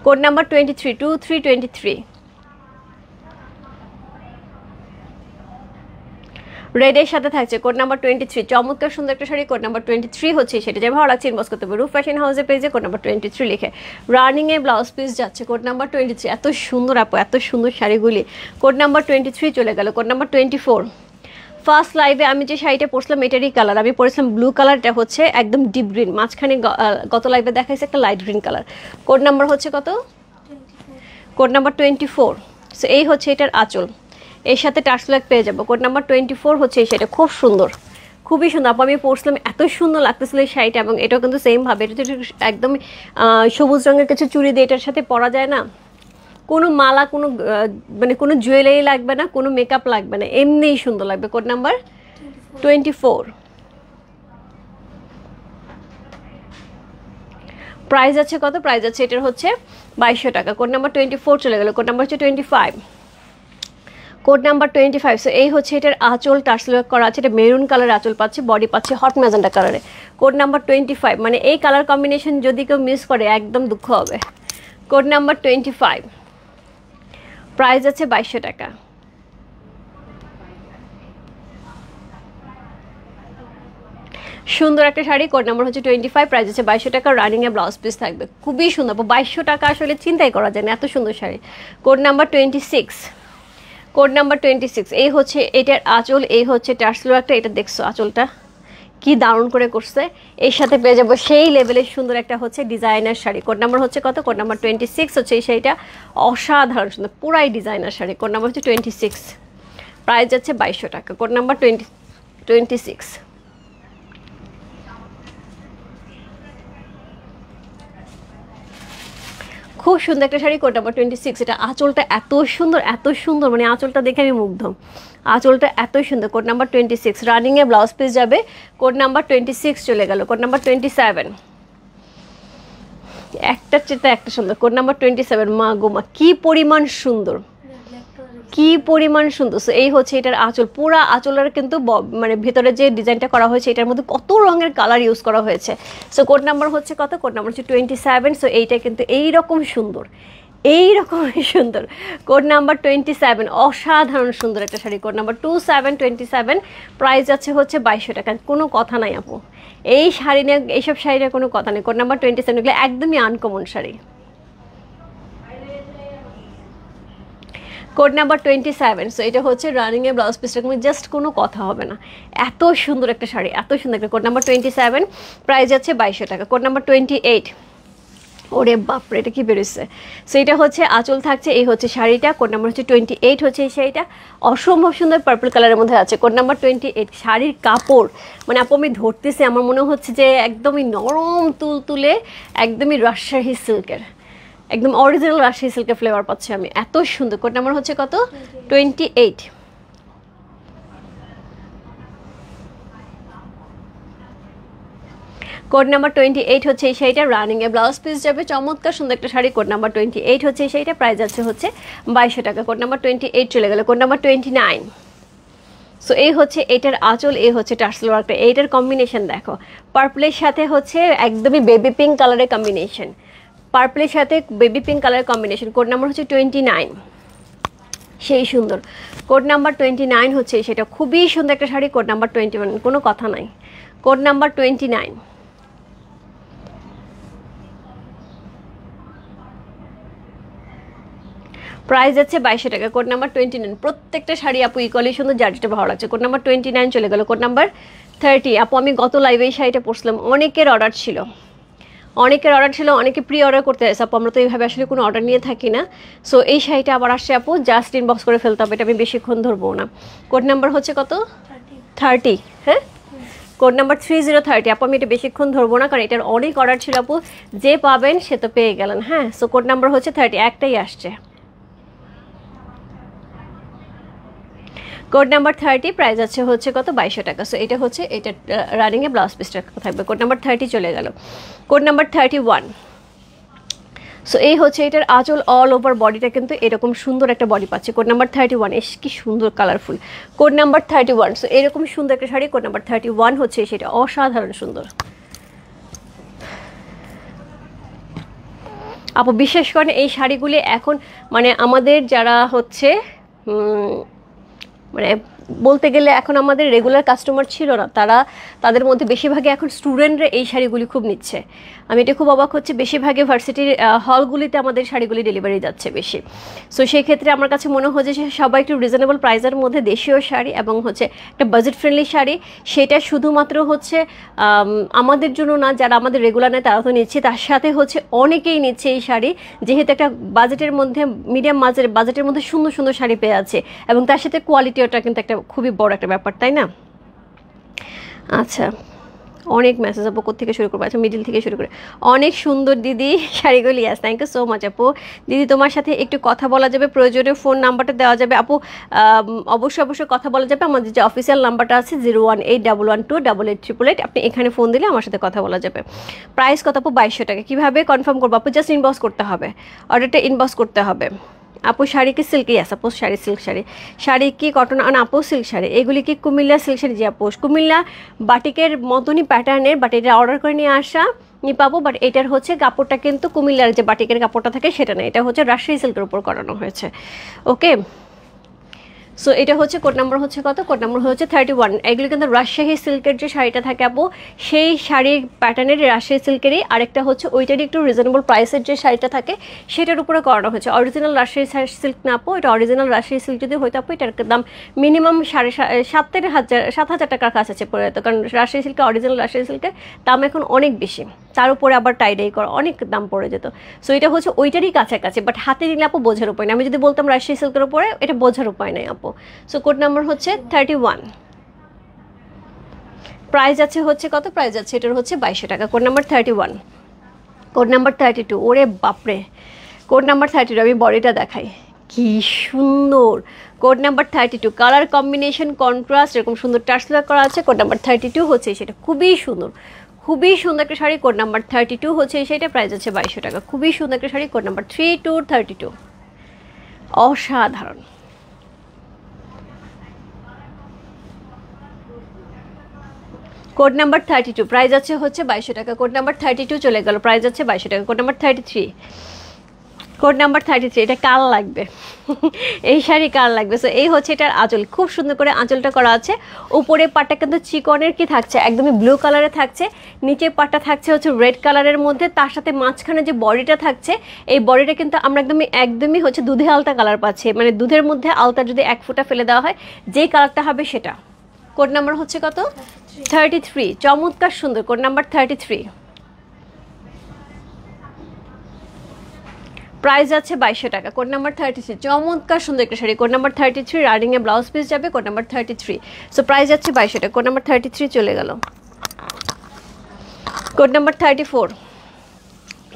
Speaker 1: কোড নাম্বার 23, রেডের সাথে থাকছে। কোড নাম্বার 23, চমৎকার সুন্দর একটা শাড়ি। কোড নাম্বার 23 হচ্ছে সেটা, যে ভালো লাগছে ইনবক্স করতে হবে রূপ ফ্যাশন হাউসের পেজে। কোড নাম্বার 23 লিখে রানিংয়ে ব্লাউজ পিস যাচ্ছে। কোড নাম্বার 23, এত সুন্দর আপু, এত সুন্দর শাড়িগুলি। কোড নাম্বার 23 চলে গেল। কোড নাম্বার 24, ফার্স্ট লাইভে আমি যে শাড়িটা পরছিলাম এটারই কালার, আমি পরেছিলাম ব্লু কালার, এটা হচ্ছে একদম ডিপ গ্রিন, মাঝখানে গত লাইভে দেখাইছে একটা light green colour. Code number হচ্ছে কত? কোড নাম্বার 24, সো এই হচ্ছে এটার আঁচল, এর সাথে টার্সেলার পেয়ে যাবো। কোড নাম্বার 24 হচ্ছে এই শাড়িটা, খুব সুন্দর, খুবই সুন্দর আপু। আমি পরছিলাম, এত সুন্দর লাগতেছিল এই শাড়িটা, এবং এটাও কিন্তু সেমভাবে, এটা তো একদম সবুজ রঙের কিছু চুড়ি দিয়ে এটার সাথে পরা যায় না, কোনো মালা, কোনো মানে কোনো জুয়েলারি লাগবে না, কোনো মেকআপ লাগবে না, এমনিই সুন্দর লাগবে। কোড নাম্বার 24, প্রাইস আছে কত? প্রাইস আছে এটার হচ্ছে 2200 টাকা। কোড নাম্বার 24 চলে গেল। কোড নাম্বার হচ্ছে 25। কোড নাম্বার 25, সো এই হচ্ছে এটার আঁচল টার্সেলার করা আছে, এটা মেরুন কালার আঁচল পাচ্ছে, বডি পাচ্ছে হট ম্যাজেন্টা কালারে। কোড নাম্বার 25, মানে এই কালার কম্বিনেশন যদি কেউ মিস করে একদম দুঃখ হবে। কোড নাম্বার 25, প্রাইস আছে 2200 টাকা। সুন্দর একটা শাড়ি। কোড নাম্বার হচ্ছে 25, প্রাইস আছে 2200 টাকা। রানিংয়ে ব্লাউজ পিস থাকবে, খুবই সুন্দর। 2200 টাকা আসলে চিন্তাই করা যায় না, এত সুন্দর sari. Code number 26, code number 26, এই হচ্ছে এটার আঁচল, এই হচ্ছে টার্সেলারটা। এটা দেখছো আঁচলটা কি দারুণ করে করছে, এর সাথে পেয়ে যাবো সেই লেভেলের সুন্দর একটা হচ্ছে ডিজাইনার শাড়ি। কোড নাম্বার হচ্ছে কত? কোড নাম্বার 26 হচ্ছে এই শাড়িটা, অসাধারণ সুন্দর, পুরাই ডিজাইনার শাড়ি। কোড নাম্বার হচ্ছে 26, প্রাইস যাচ্ছে 2200 টাকা। কোড নাম্বার 26, খুব সুন্দর একটা শাড়ি। কোড নাম্বার 26, এটা আঁচলটা এত সুন্দর, এত সুন্দর, মানে আঁচলটা দেখে আমি মুগ্ধ, আঁচলটা এত সুন্দর। কোড নাম্বার 26, রানিংয়ে ব্লাউজ পিস যাবে। কোড নাম্বার 26 চলে গেল। কোড নাম্বার 27, একটার চেয়ে একটা সুন্দর। কোড নাম্বার 27, মা গো মা কি পরিমাণ সুন্দর, কি পরিমাণ সুন্দর। সো এই হচ্ছে এটার আঁচল, পুরা আঁচলের কিন্তু মানে ভেতরে যে ডিজাইনটা করা হয়েছে এটার মধ্যে কত রঙের কালার ইউজ করা হয়েছে। সো কোড নাম্বার হচ্ছে কত? কোড নাম্বার হচ্ছে 27। সো এইটা কিন্তু এইরকম সুন্দর, এইরকমই সুন্দর। কোড নাম্বার 27, অসাধারণ সুন্দর একটা শাড়ি। কোড নাম্বার 2727, প্রাইস আছে হচ্ছে 2200 টাকা। কোনো কথা নাই আপু, এই শাড়ি নিয়ে এইসব শাড়ির কোনো কথা নেই। কোড নাম্বার 27 এগুলো একদমই uncommon sari. Code number 27। So এটা হচ্ছে রানিংয়ে ব্লাউজ পিসটা, জাস্ট কোনো কথা হবে না, এত সুন্দর একটা শাড়ি, এত সুন্দর একটা। কোড নাম্বার 27, প্রাইস যাচ্ছে 2200 টাকা। কোড নাম্বার 28, ওরে বাপরে এটা কি বেরোচ্ছে। সো এটা হচ্ছে আঁচল থাকছে, এই হচ্ছে শাড়িটা। কোড নাম্বার হচ্ছে 28 হচ্ছে এই শাড়িটা, অসম্ভব সুন্দর পার্পল কালারের মধ্যে আছে। Code number 28। শাড়ির কাপড় মানে আপু আমি ধরতেছি, আমার মনে হচ্ছে যে একদমই নরম তুলতুলে, একদমই রাজশাহী সিল্কের, একদম অরিজিনাল রাজশাহী সিল্কের ফ্লেভার পাচ্ছি আমি, এত সুন্দর। কোড নাম্বার হচ্ছে কত? 28। কোড নাম্বার 28 হচ্ছে এই শাড়িটা, রানিংয়ে ব্লাউজ পিস যাবে, চমৎকার সুন্দর একটা শাড়ি। কোড নাম্বার 28 হচ্ছে এই শাড়িটা, প্রাইস আছে হচ্ছে 2200 টাকা। কোড নাম্বার 28 চলে গেল। Code number 29। সো এই হচ্ছে এটার আঁচল, এই হচ্ছে টার্সেল ওয়ার্কটা। এইটার কম্বিনেশন দেখো, পার্পলের সাথে হচ্ছে একদমই বেবি পিঙ্ক কালারের কম্বিনেশন, পার্পলের সাথে বেবি পিঙ্ক কালারের কম্বিনেশন। কোড নাম্বার হচ্ছে 29, সেই সুন্দর। কোড নাম্বার 29 হচ্ছে সেটা, খুবই সুন্দর একটা শাড়ি। কোড নাম্বার 21, কোনো কথা নাই। কোড নাম্বার 29, প্রাইস যাচ্ছে 2200 টাকা। Code number 29। প্রত্যেকটা শাড়ি আপু ইকুয়ালি সুন্দর, যার যেটা ভালো লাগছে। কোড নাম্বার 29 চলে গেল। Code number 30। আপু আমি গত লাইভে এই শাড়িটা পরছিলাম, অনেকের অর্ডার ছিল, অনেকে প্রি অর্ডার করতে আসে আপু, আমরা তো এইভাবে আসলে কোনো অর্ডার নিয়ে থাকি না। সো এই শাড়িটা আবার আসছে আপু, জাস্ট ইনবক্স করে ফেলতে হবে, এটা আমি বেশিক্ষণ ধরবো না। কোড নাম্বার হচ্ছে কত? 30। হ্যাঁ, কোড নাম্বার 3030। আপু আমি এটা বেশিক্ষণ ধরবো না, কারণ এটার অনেক অর্ডার ছিল আপু, যে পাবেন সে তো পেয়ে গেলেন। হ্যাঁ, সো কোড নাম্বার হচ্ছে 30, একটাই আসছে। কোড নাম্বার 30, প্রাইস আছে হচ্ছে কত? 2200 টাকা। সো এটা হচ্ছে এটা রানিংয়ে ব্লাউজ পিসটা থাকবে। কোড নাম্বার 30 চলে গেল। Code number 31। সো এই হচ্ছে এটার আঁচল, অল ওভার বডিটা কিন্তু এরকম সুন্দর একটা বডি পাচ্ছে। কোড নাম্বার 31, এস কি সুন্দর কালারফুল। Code number 31। সো এরকম সুন্দর একটা শাড়ি। কোড নাম্বার 31 হচ্ছে সেটা, অসাধারণ সুন্দর। আপু বিশ্বাস করেন এই শাড়িগুলি এখন মানে আমাদের যারা হচ্ছে মানে বলতে গেলে এখন আমাদের রেগুলার কাস্টমার ছিল না, তাদের মধ্যে বেশিরভাগই এখন স্টুডেন্টরা এই শাড়িগুলি খুব নিচ্ছে। আমি এটা খুব অবাক হচ্ছে, বেশিরভাগই ভার্সিটির হলগুলিতে আমাদের শাড়িগুলি ডেলিভারি যাচ্ছে বেশি। সো সেই ক্ষেত্রে আমার কাছে মনে হচ্ছে যে সবাই একটু রিজনেবল প্রাইসের মধ্যে দেশীয় শাড়ি এবং হচ্ছে একটা বাজেট ফ্রেন্ডলি শাড়ি, সেটা শুধুমাত্র হচ্ছে আমাদের জন্য না, যারা আমাদের রেগুলার নেয় তারা তো নিচ্ছে, তার সাথে হচ্ছে অনেকেই নিচ্ছে এই শাড়ি, যেহেতু একটা বাজেটের মধ্যে, মিডিয়াম বাজেটের মধ্যে সুন্দর সুন্দর শাড়ি পেয়ে আছে, এবং তার সাথে কোয়ালিটিটা কিন্তু একটা খুবই বড় একটা ব্যাপার, তাই না? আচ্ছা, অনেক মেসেজ আপু, কোথা থেকে শুরু করবো? আচ্ছা, মিডিল থেকে শুরু করে। অনেক সুন্দর দিদি শাড়িগুলি। ইয়াস, থ্যাংক ইউ সো মাচ আপু। দিদি তোমার সাথে একটু কথা বলা যাবে? প্রয়োজনে ফোন নাম্বারটা দেওয়া যাবে আপু? অবশ্যই কথা বলা যাবে। আমাদের যে অফিসিয়াল নাম্বারটা আছে 01811288888, আপনি এখানে ফোন দিলে আমার সাথে কথা বলা যাবে। প্রাইস কত আপু? 2200 টাকা। কীভাবে কনফার্ম করবো আপু? জাস্ট ইনবক্স করতে হবে, অর্ডারটা ইনবক্স করতে হবে। আপু শাড়ি কি সিল্ক? ইয়াস আপু, শাড়ি সিল্ক শাড়ি। শাড়ি কি কটন? আপু সিল্ক শাড়ি। এগুলি কি কুমিল্লা সিল্ক শাড়ি? জি আপু, কুমিল্লা বাটিকের মতনই প্যাটার্নের, বাট এটা অর্ডার করে নিয়ে আসা পাবো, বাট এটার হচ্ছে কাপড়টা কিন্তু কুমিল্লার যে বাটিকের কাপড়টা থাকে সেটা না, এটা হচ্ছে রাজশাহী সিল্কের উপর করানো হয়েছে। ওকে, সো এটা হচ্ছে কোড নাম্বার হচ্ছে কত? কোড নাম্বার হচ্ছে 31। এগুলো কিন্তু রাজশাহী সিল্কের যে শাড়িটা থাকে আপু, সেই শাড়ির প্যাটার্নের রাজশাহী সিল্কেরই, আরেকটা হচ্ছে ওইটারই একটু রিজনেবল প্রাইসের যে শাড়িটা থাকে সেটার উপরে করানো হয়েছে। অরিজিনাল রাজশাহী সিল্ক না আপু, এটা অরিজিনাল রাজশাহী সিল্ক যদি হইতো আপু, এটার দাম মিনিমাম 7,500 টাকার কাছাকাছি পড়ে যেত, কারণ রাজশাহী সিল্কে, অরিজিনাল রাজশাহী সিল্কের দাম এখন অনেক বেশি, তার উপরে আবার টাইডাই করা অনেক দাম পড়ে যেত। সো এটা হচ্ছে ওইটারই কাছাকাছি, বাট হাতে নিলে আপু বোঝার উপায় নেই। আমি যদি বলতাম রাজশাহী সিল্কের উপরে, এটা বোঝার উপায় নেই আপু। সো কোড নাম্বার হচ্ছে 31, প্রাইস আছে হচ্ছে কত? প্রাইস আছে এটার হচ্ছে 2200 টাকা। Code number 31। কোড নাম্বার 32, ওরে বাপরে, কোড নাম্বার 32 আমি বডিটা দেখাই, কি সুন্দর। Code number 32, colour combination, contrast, এরকম সুন্দর টার্সেল করা আছে। কোড নাম্বার 32 হচ্ছে সেটা, খুবই সুন্দর, খুবই সুন্দর একটা শাড়ি। কোড নাম্বার 32 হচ্ছে সেটা, প্রাইস আছে 2200 টাকা। খুবই সুন্দর একটা শাড়ি। কোড নাম্বার 3232, অসাধারণ। কোড নাম্বার 32 প্রাইস আছে হচ্ছে 2200 টাকা। কোড নাম্বার 32 চলে গেল, প্রাইস আছে 2200 টাকা। কোড নাম্বার 33, কোড নাম্বার 33, এটা কাল লাগবে এই শাড়ি কাল লাগবে। সো এই হচ্ছে এটার আঁচল, খুব সুন্দর করে আঁচলটা করা আছে। উপরে পাটটা কিন্তু চিকনের কি থাকছে, একদমই ব্লু কালারে থাকছে। নিচের পাটটা থাকছে হচ্ছে রেড কালারের মধ্যে, তার সাথে মাঝখানে যে বডিটা থাকছে, এই বডিটা কিন্তু আমরা একদমই হচ্ছে দুধে আলতা কালার পাচ্ছি, মানে দুধের মধ্যে আলতা যদি এক ফোঁটা ফেলে দেওয়া হয় যেই কালারটা হবে সেটা। কোড নাম্বার হচ্ছে কত? 33, চমৎকার সুন্দর। কোড নাম্বার 33, প্রাইস আছে 2200 টাকা। কোড নাম্বার 33, চমৎকার সুন্দর একটা শাড়ি। কোড নাম্বার 33 রানিং এ ব্লাউজ পিস যাবে। কোড নাম্বার 33, সো প্রাইস আছে 2200 টাকা। কোড নাম্বার 33 চলে গেল। Code number 34,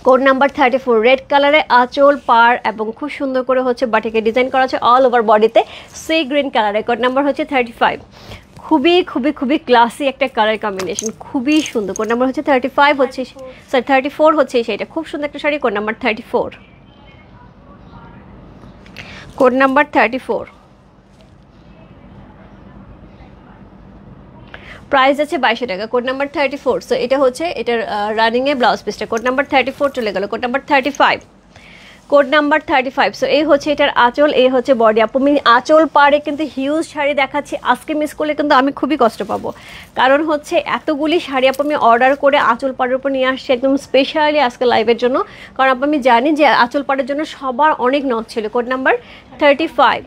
Speaker 1: code number 34 red কালারে আঁচল পার এবং খুব সুন্দর করে হচ্ছে বাটিকে ডিজাইন করা আছে অল ওভার বডিতে সি গ্রিন কালারে। কোড নাম্বার হচ্ছে 35, খুবই খুবই খুবই ক্লাসি একটা কালার কম্বিনেশন, খুবই সুন্দর। কোড নাম্বার হচ্ছে 35 হচ্ছে, সরি 34 হচ্ছে সেটা, খুব সুন্দর একটা sari. Code number 34, code number 34, price আছে 2200 টাকা। কোড নাম্বার 34, সো এটা হচ্ছে এটার রানিং এ ব্লাউজ পিসটা। কোড নাম্বার 34 চলে গেল। Code number 35, code number 35, so এই হচ্ছে এটার আঁচল, এই হচ্ছে বডি। আপু আমি আঁচল পাড়ে কিন্তু হিউজ শাড়ি দেখাচ্ছি, আজকে মিস করলে কিন্তু আমি খুবই কষ্ট পাবো, কারণ হচ্ছে এতগুলি শাড়ি আপু আমি অর্ডার করে আঁচল পাড়ের উপর নিয়ে আসছি একদম স্পেশালি আজকে লাইভের জন্য, কারণ আপু আমি জানি যে আঁচল পাড়ের জন্য সবার অনেক নক ছিল। কোড নাম্বার 35,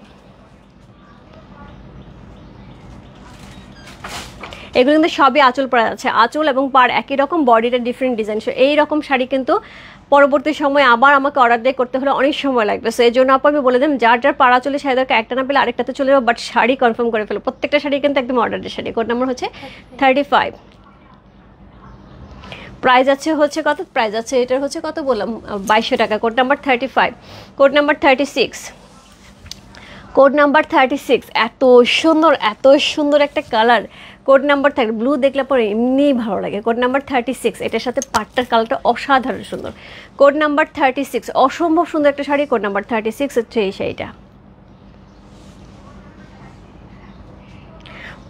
Speaker 1: এগুলো কিন্তু সবই আঁচল পাড়া আছে, আঁচল এবং পাড় একই রকম, বডিটা ডিফারেন্ট ডিজাইন। সো এইরকম শাড়ি কিন্তু পরবর্তী সময় আবার আমাকে অর্ডার দিয়ে করতে হলে অনেক সময় লাগবে। সো এই জন্য আপু আমি বলে দিন যার যার পাড়া চলে শাড়ি দরকার একটা না পেলে আরেকটাতে চলে যাবো, বাট শাড়ি কনফার্ম করে ফেলো, প্রত্যেকটা শাড়ি কিন্তু একদম অর্ডারের শাড়ি। কোড নাম্বার হচ্ছে 35, প্রাইস আছে হচ্ছে কত? প্রাইস আছে এটার হচ্ছে কত বললাম, 2200 টাকা। Code number 35, code number 36, code number 36, এত সুন্দর একটা কালার। কোড নাম্বার 30, ব্লু দেখলে পরে এমনিই ভালো লাগে। কোড নাম্বার 36, এটার সাথে পাটটার কালারটা অসাধারণ সুন্দর। কোড নাম্বার 36, অসম্ভব সুন্দর একটা শাড়ি। কোড নাম্বার 36 হচ্ছে এই শাড়িটা,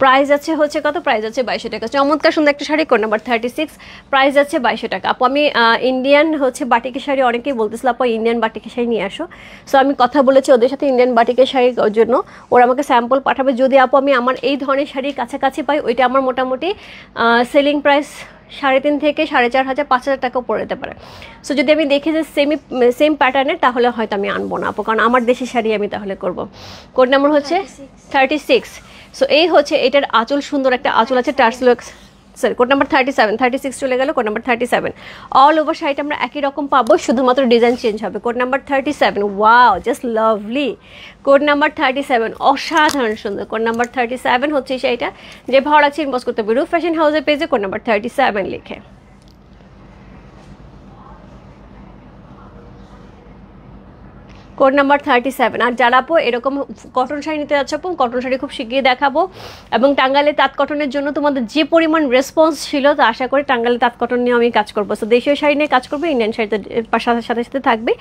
Speaker 1: প্রাইস আছে হচ্ছে কত? প্রাইস আছে 2200 টাকা। চমৎকার সুন্দর একটা শাড়ি। কোড নাম্বার 36, প্রাইস আছে 2200 টাকা। আপু আমি ইন্ডিয়ান হচ্ছে বাটিকের শাড়ি অনেকেই বলতেছিল আপু ইন্ডিয়ান বাটিকের শাড়ি নিয়ে আসো, সো আমি কথা বলেছি ওদের সাথে ইন্ডিয়ান বাটিকের শাড়ির জন্য, ওরা আমাকে স্যাম্পল পাঠাবে। যদি আপু আমি আমার এই ধরনের শাড়ির কাছাকাছি পাই, ওইটা আমার মোটামুটি সেলিং প্রাইস 3,500 থেকে 4,500 5,000 টাকাও পড়ে যেতে পারে। সো যদি আমি দেখি যে সেম প্যাটার্নের, তাহলে হয়তো আমি আনবো না আপু, কারণ আমার দেশের শাড়ি আমি তাহলে করব। কোড নাম্বার হচ্ছে 36, সো এই হচ্ছে এটার আঁচল, সুন্দর একটা আঁচল আছে টার্সেলক্স, সরি কোড নাম্বার 37, 36 চলে গেল। কোড নাম্বার 37, অল ওভার শাড়িটা আমরা একই রকম পাবো, শুধুমাত্র ডিজাইন চেঞ্জ হবে। Code number 37, wow just lovely. Code number 37, অসাধারণ সুন্দর। কোড নাম্বার 37 হচ্ছে শাড়িটা, যে ভালো লাগছে ইনবক্স করতে হবে রূপ ফ্যাশন হাউসের পেজে কোড নাম্বার 37 লিখে। Code number 37। আর যারা আপু এরকম কটন শাড়ি নিতে যাচ্ছে আপু, কটন শাড়ি খুব শিগগিরই দেখাবো, এবং টাঙ্গাইলে তাঁত কটনের জন্য তোমাদের যে পরিমাণ রেসপন্স ছিল, তো আশা করি টাঙ্গাইলে তাঁত কটন নিয়ে আমি কাজ করবো। সো দেশীয় শাড়ি নিয়ে কাজ করবো, ইন্ডিয়ান শাড়িতে সাথে সাথে থাকবে,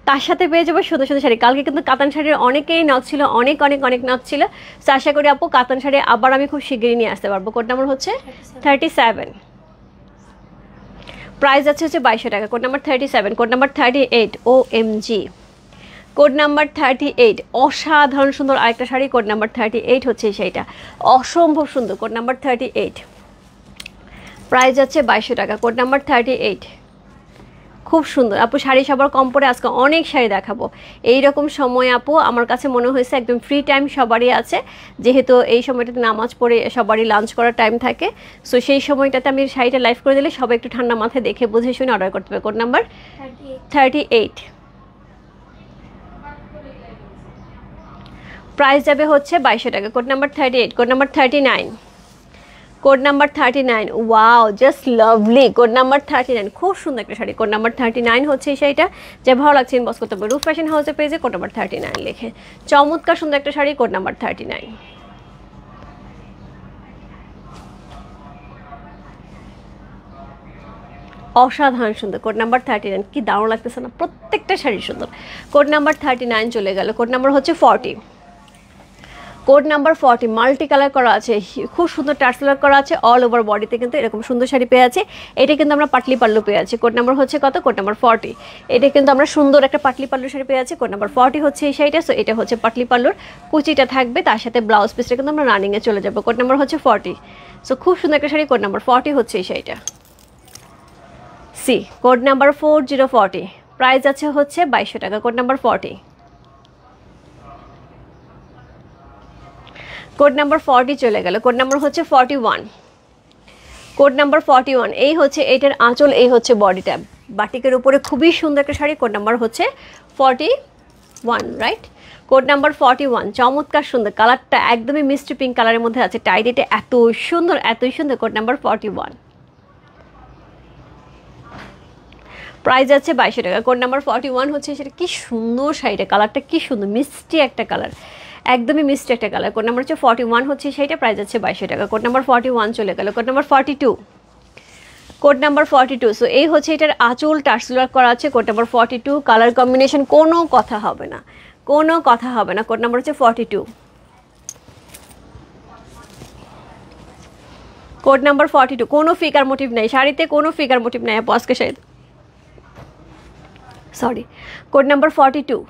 Speaker 1: তার সাথে পেয়ে যাবো সুন্দর সুন্দর শাড়ি। কালকে কিন্তু কাতান শাড়ির অনেকেই নক ছিল, অনেক নক ছিল। সো আশা করি আপু কাতান শাড়ি আবার আমি খুব শিগগিরই নিয়ে আসতে পারবো। কোড নাম্বার হচ্ছে 37, প্রাইস আছে হচ্ছে 2200 টাকা। Code number 37, code number 38, OMG, code number 38, অসাধারণ সুন্দর আরেকটা শাড়ি। কোড নাম্বার 38 হচ্ছে এই শাড়িটা, অসম্ভব সুন্দর। কোড নাম্বার 38, প্রাইস আছে 2200 টাকা। কোড নাম্বার 38, খুব সুন্দর আপু শাড়ি সবার কম পরে আজকে অনেক শাড়ি দেখাবো। এইরকম সময় আপু আমার কাছে মনে হয়েছে একদম ফ্রি টাইম সবারই আছে, যেহেতু এই সময়টাতে নামাজ পড়ে সবারই লাঞ্চ করার টাইম থাকে। সো সেই সময়টাতে আমি শাড়িটা লাইভ করে দিলে সবাই একটু ঠান্ডা মাথায় দেখে বুঝে শুনে অর্ডার করতে হবে। কোড নাম্বার 38, প্রাইস যাবে হচ্ছে 2200 টাকা। Code number 38, code number 39, code number 39, wow just lovely. Code number 39, খুব সুন্দর একটা শাড়ি। কোড নাম্বার 39 হচ্ছে এই শাড়িটা, যে ভালো লাগছে ইনবক্স করতে হবে রূপ ফ্যাশন হাউসের পেজে কোড নাম্বার 39 লিখে। চমৎকার সুন্দর একটা শাড়ি। কোড নাম্বার 39, অসাধারণ সুন্দর। কোড নাম্বার 39, কি দারুণ লাগতেছে না, প্রত্যেকটা শাড়ি সুন্দর। কোড নাম্বার 39 চলে গেল। কোড নাম্বার হচ্ছে 40, কোড নাম্বার 40 মাল্টি কালার করা আছে, খুব সুন্দর টার্সেলার করা আছে, অল ওভার বডিতে কিন্তু এরকম সুন্দর শাড়ি পেয়ে আছে। এটা কিন্তু আমরা পাটলি পাল্লু পেয়ে আছি। কোড নাম্বার হচ্ছে কত? Code number 40। এটা কিন্তু আমরা সুন্দর একটা পাটলি পাল্লু শাড়ি পেয়ে আছি। কোড নাম্বার 40 হচ্ছে এই শাড়িটা। সো এটা হচ্ছে পাটলি পাল্লুর কুচিটা থাকবে, তার সাথে ব্লাউজ পিসটা কিন্তু আমরা রানিংয়ে চলে যাবো। কোড নাম্বার হচ্ছে 40। সো খুব সুন্দর একটা শাড়ি। কোড নাম্বার 40 হচ্ছে এই শাড়িটা। সি কোড নাম্বার 4040, প্রাইস আছে হচ্ছে 2200 টাকা। Code number 40। কোড নাম্বার 40 চলে গেল। কোড নাম্বার হচ্ছে 41। কোড নাম্বার 41, এই হচ্ছে এটার আঁচল, এই হচ্ছে বডিটা, বাটিকের উপরে খুবই সুন্দর একটা শাড়ি। কোড নাম্বার হচ্ছে 41, রাইট? কোড নাম্বার 41, চমৎকার সুন্দর, কালারটা একদমই মিষ্টি পিঙ্ক কালারের মধ্যে আছে, টাইডিটা এত সুন্দর এতই সুন্দর। কোড নাম্বার 41, প্রাইস আছে 2200 টাকা। কোড নাম্বার 41 হচ্ছে সেটা। কি সুন্দর শাড়িটা, কালারটা কি সুন্দর, মিষ্টি একটা কালার, একদমই মিষ্টি একটা কালার। কোড নাম্বার হচ্ছে 41 হচ্ছে সেইটা, প্রাইস আছে 2200 টাকা। কোড নাম্বার 41 চলে গেল। Code number 42। Code number 42, so এই হচ্ছে এটার আঁচল, টার্সেল করা আছে। কোড নাম্বার 42, কালার কম্বিনেশন কোনো কথা হবে না, কোনো কথা হবে না। কোড নাম্বার হচ্ছে 42। কোড নাম্বার 42, কোনো ফিগার মোটিভ নেই শাড়িতে, কোনো ফিগার মোটিভ নেই আজকে শাড়িতে, সরি। কোড নাম্বার 42,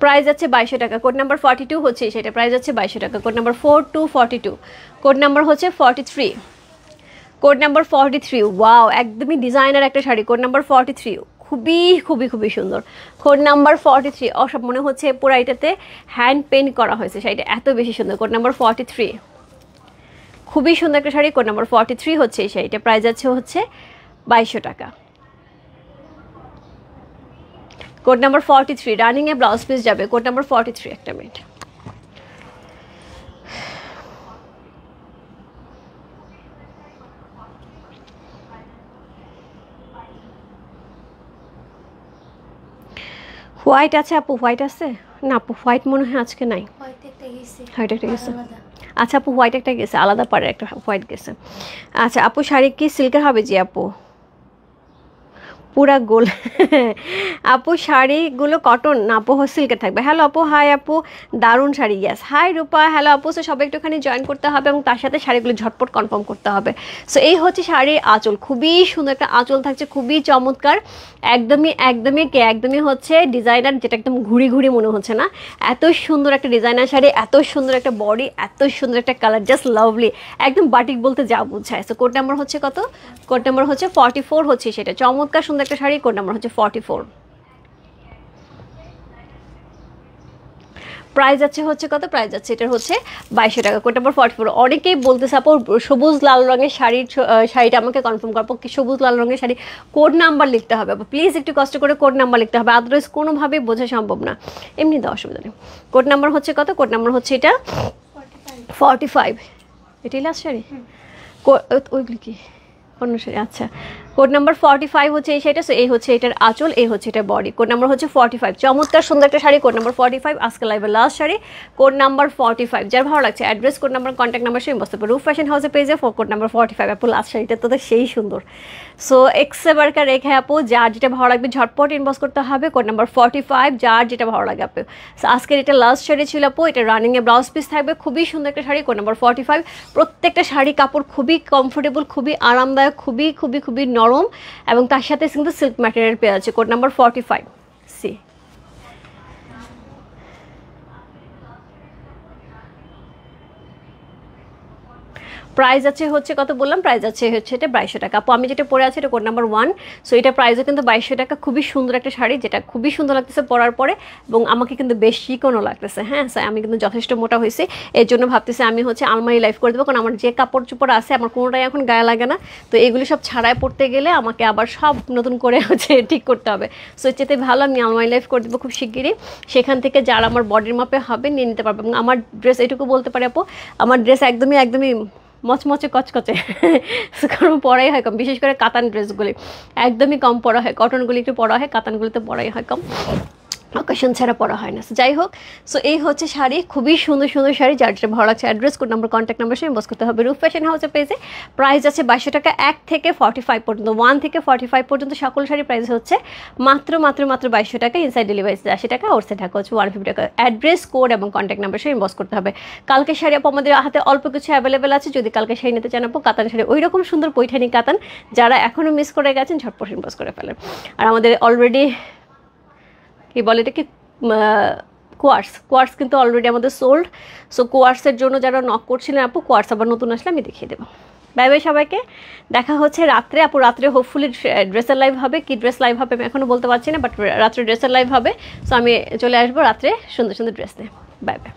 Speaker 1: প্রাইস আছে 2200 টাকা। কোড নাম্বার 42 হচ্ছে সেটা, প্রাইস আছে 2200 টাকা। Code number 4242। কোড নাম্বার হচ্ছে 43। কোড নাম্বার 43, ওয়াও, একদমই ডিজাইনার একটা শাড়ি। কোড নাম্বার 43, খুবই খুবই খুবই সুন্দর। কোড নাম্বার 43, সব মনে হচ্ছে পুরো এটাতে হ্যান্ড পেইন্ট করা হয়েছে, শাড়িটা এত বেশি সুন্দর। কোড নাম্বার 43, খুবই সুন্দর একটা শাড়ি। কোড নাম্বার 43 হচ্ছে এই শাড়িটা, প্রাইস আছে হচ্ছে 2200 টাকা। কোড নাম্বার 43, রানিংয়ে ব্লাউজ পিস যাবে। কোড নাম্বার 43, একটা মিনিট। হোয়াইট আছে আপু? হোয়াইট আছে না আপু? হোয়াইট মনে হয় আজকে নাই। হোয়াইট একটা গেছে। আচ্ছা আপু, হোয়াইট একটা গেছে, আলাদা পারে একটা হোয়াইট গেছে। আচ্ছা আপু, শাড়ি কি সিল্কের হবে? জি আপু, পুরা গোল। আপু শাড়িগুলো কটন না আপু, সিল্কের থাকবে। হ্যালো আপু, হাই আপু, দারুণ শাড়ি। ইয়াস, হাই রূপা, হ্যালো আপু। সো সবাই একটুখানি জয়েন করতে হবে এবং তার সাথে শাড়িগুলো ঝটপট কনফার্ম করতে হবে। সো এই হচ্ছে শাড়ির আঁচল, খুবই সুন্দর একটা আঁচল থাকছে, খুবই চমৎকার, একদমই একদমই হচ্ছে ডিজাইনার, যেটা একদম ঘুরি ঘুরি মনে হচ্ছে না, এত সুন্দর একটা ডিজাইনার শাড়ি, এত সুন্দর একটা বডি, এত সুন্দর একটা কালার, জাস্ট লাভলি, একদম বাটিক বলতে যা বোঝায়। সো কোড নাম্বার হচ্ছে কত? কোড নাম্বার হচ্ছে 44 হচ্ছে সেটা, চমৎকার সুন্দর একটা শাড়ি। কোড নাম্বার হচ্ছে 44, প্রাইস আছে হচ্ছে কত? প্রাইস আছে এটার হচ্ছে 2200 টাকা। Code number 44। অনেকেই বলতেছে আপু সবুজ লাল রঙের শাড়িটা আমাকে কনফার্ম করবো কি সবুজ লাল রঙের শাড়ি কোড নাম্বার লিখতে হবে আপু, প্লিজ একটু কষ্ট করে কোড নাম্বার লিখতে হবে, আদারওয়াইজ কোনোভাবেই বোঝা সম্ভব না, এমনি তো অসুবিধা নেই। কোড নাম্বার হচ্ছে কত? কোড নাম্বার হচ্ছে এটা 45। এটাই লাস্ট শাড়ি? ওইগুলি কি অন্য শাড়ি? আচ্ছা, কোড নাম্বার 45 হচ্ছে এই শাড়িটা। সো এই হচ্ছে এটার আঁচল, এই হচ্ছে এটার বডি। কোড নাম্বার হচ্ছে 45, চমৎকার সুন্দর একটা শাড়ি। কোড নাম্বার 45 আজকে লাইভের লাস্ট শাড়ি। কোড নাম্বার 45, যার ভালো লাগছে address, code number, contact number সেই বসতে পারে রূপ ফ্যাশন হাউসে পেজে। কোড নাম্বার 45 আপু, লাস্ট শাড়িটা তো সেই সুন্দর। সো এক্সেবারকা রেখে আপু, যার যেটা ভালো লাগবে ঝটপট ইনবক্স করতে হবে। কোড নাম্বার 45, যার যেটা ভালো লাগে আপু। সো আজকের এটা লাস্ট শাড়ি ছিল আপু, এটা রানিংয়ে ব্লাউজ পিস থাকবে, খুবই সুন্দর একটা শাড়ি। কোড নাম্বার 45, প্রত্যেকটা শাড়ি কাপড় খুবই কমফোর্টেবল, খুবই আরামদায়ক, খুবই খুবই খুবই নরম এবং তার সাথে কিন্তু সিল্ক ম্যাটেরিয়াল পেয়ে আছে। কোড নাম্বার 45, সি প্রাইস আছে হচ্ছে কত বললাম? প্রাইস আছে হচ্ছে এটা 2200 টাকা আপু। আমি যেটা পরে আছে এটা কোড নাম্বার 1। সো এটা প্রাইসও কিন্তু 2200 টাকা, খুবই সুন্দর একটা শাড়ি, যেটা খুবই সুন্দর লাগতেছে পরার পরে এবং আমাকে কিন্তু বেশ চিকনও লাগতেছে। হ্যাঁ, সো আমি কিন্তু যথেষ্ট মোটা হয়েছি, এর জন্য ভাবতেছি আমি হচ্ছে আলমারি লাইফ করে দেবো, কারণ আমার যে কাপড় চোপড় আছে আমার কোনোটাই এখন গায়ে লাগে না। তো এগুলি সব ছাড়াই পড়তে গেলে আমাকে আবার সব নতুন করে হচ্ছে ঠিক করতে হবে। সো এর চেয়ে ভালো আমি আলমারি লাইফ করে দেবো খুব শিগগিরই, সেখান থেকে যারা আমার বডির মাপে হবে নিয়ে নিতে পারবে। এবং আমার ড্রেস এটুকু বলতে পারি আপু, আমার ড্রেস একদমই মচমচে কচকচে, কারণ পরাই হয় কম, বিশেষ করে কাতান ড্রেসগুলি একদমই কম পরা হয়, কটনগুলি একটু পরা হয়, কাতানগুলিতে পরাই হয় কম। অকেশন ছাড়া পরা হয় না। সো যাই হোক, সো এই হচ্ছে শাড়ি, খুবই সুন্দর সুন্দর শাড়ি। যার যেটা ভালো লাগছে address, code number, contact number সঙ্গে বস করতে হবে রূপ ফ্যাশন হাউসের পেজে। প্রাইস আছে 2200 টাকা, 1 থেকে 45 পর্যন্ত, 1 থেকে 45 পর্যন্ত সকল শাড়ি প্রাইস হচ্ছে মাত্র 2200 টাকা। ইনসাইড ডেলিভারি 80 টাকা, আউটসাইড ঢাকা হচ্ছে 150 টাকা। অ্যাড্রেস, কোড এবং কন্ট্যাক্ট নাম্বার সঙ্গে বস করতে হবে। কালকে শাড়ি আপু আমাদের হাতে অল্প কিছু অ্যাভেলেবেল আছে, যদি কালকে শাড়ি নিতে চান আপু, কাতান শাড়ি ওই রকম সুন্দর পৈঠানি কাতান, যারা এখনও মিস করে গেছেন ঝটপট ইনবক্স করে ফেলেন। আর আমাদের অলরেডি কি বলে এটাকে কোয়ার্স কিন্তু অলরেডি আমাদের সোল্ড। সো কোয়ার্সের জন্য যারা নক করছিলেন আপু, কোয়ার্স আবার নতুন আসলে আমি দেখিয়ে দেবো। বাই বাই সবাইকে, দেখা হচ্ছে রাত্রে আপু। রাত্রে হোপফুলি ড্রেসের লাইভ হবে, কি ড্রেস লাইভ হবে আমি এখনও বলতে পারছি না, বাট রাত্রে ড্রেসের লাইভ হবে। সো আমি চলে আসবো রাত্রে সুন্দর সুন্দর ড্রেস নিয়ে। Bye bye.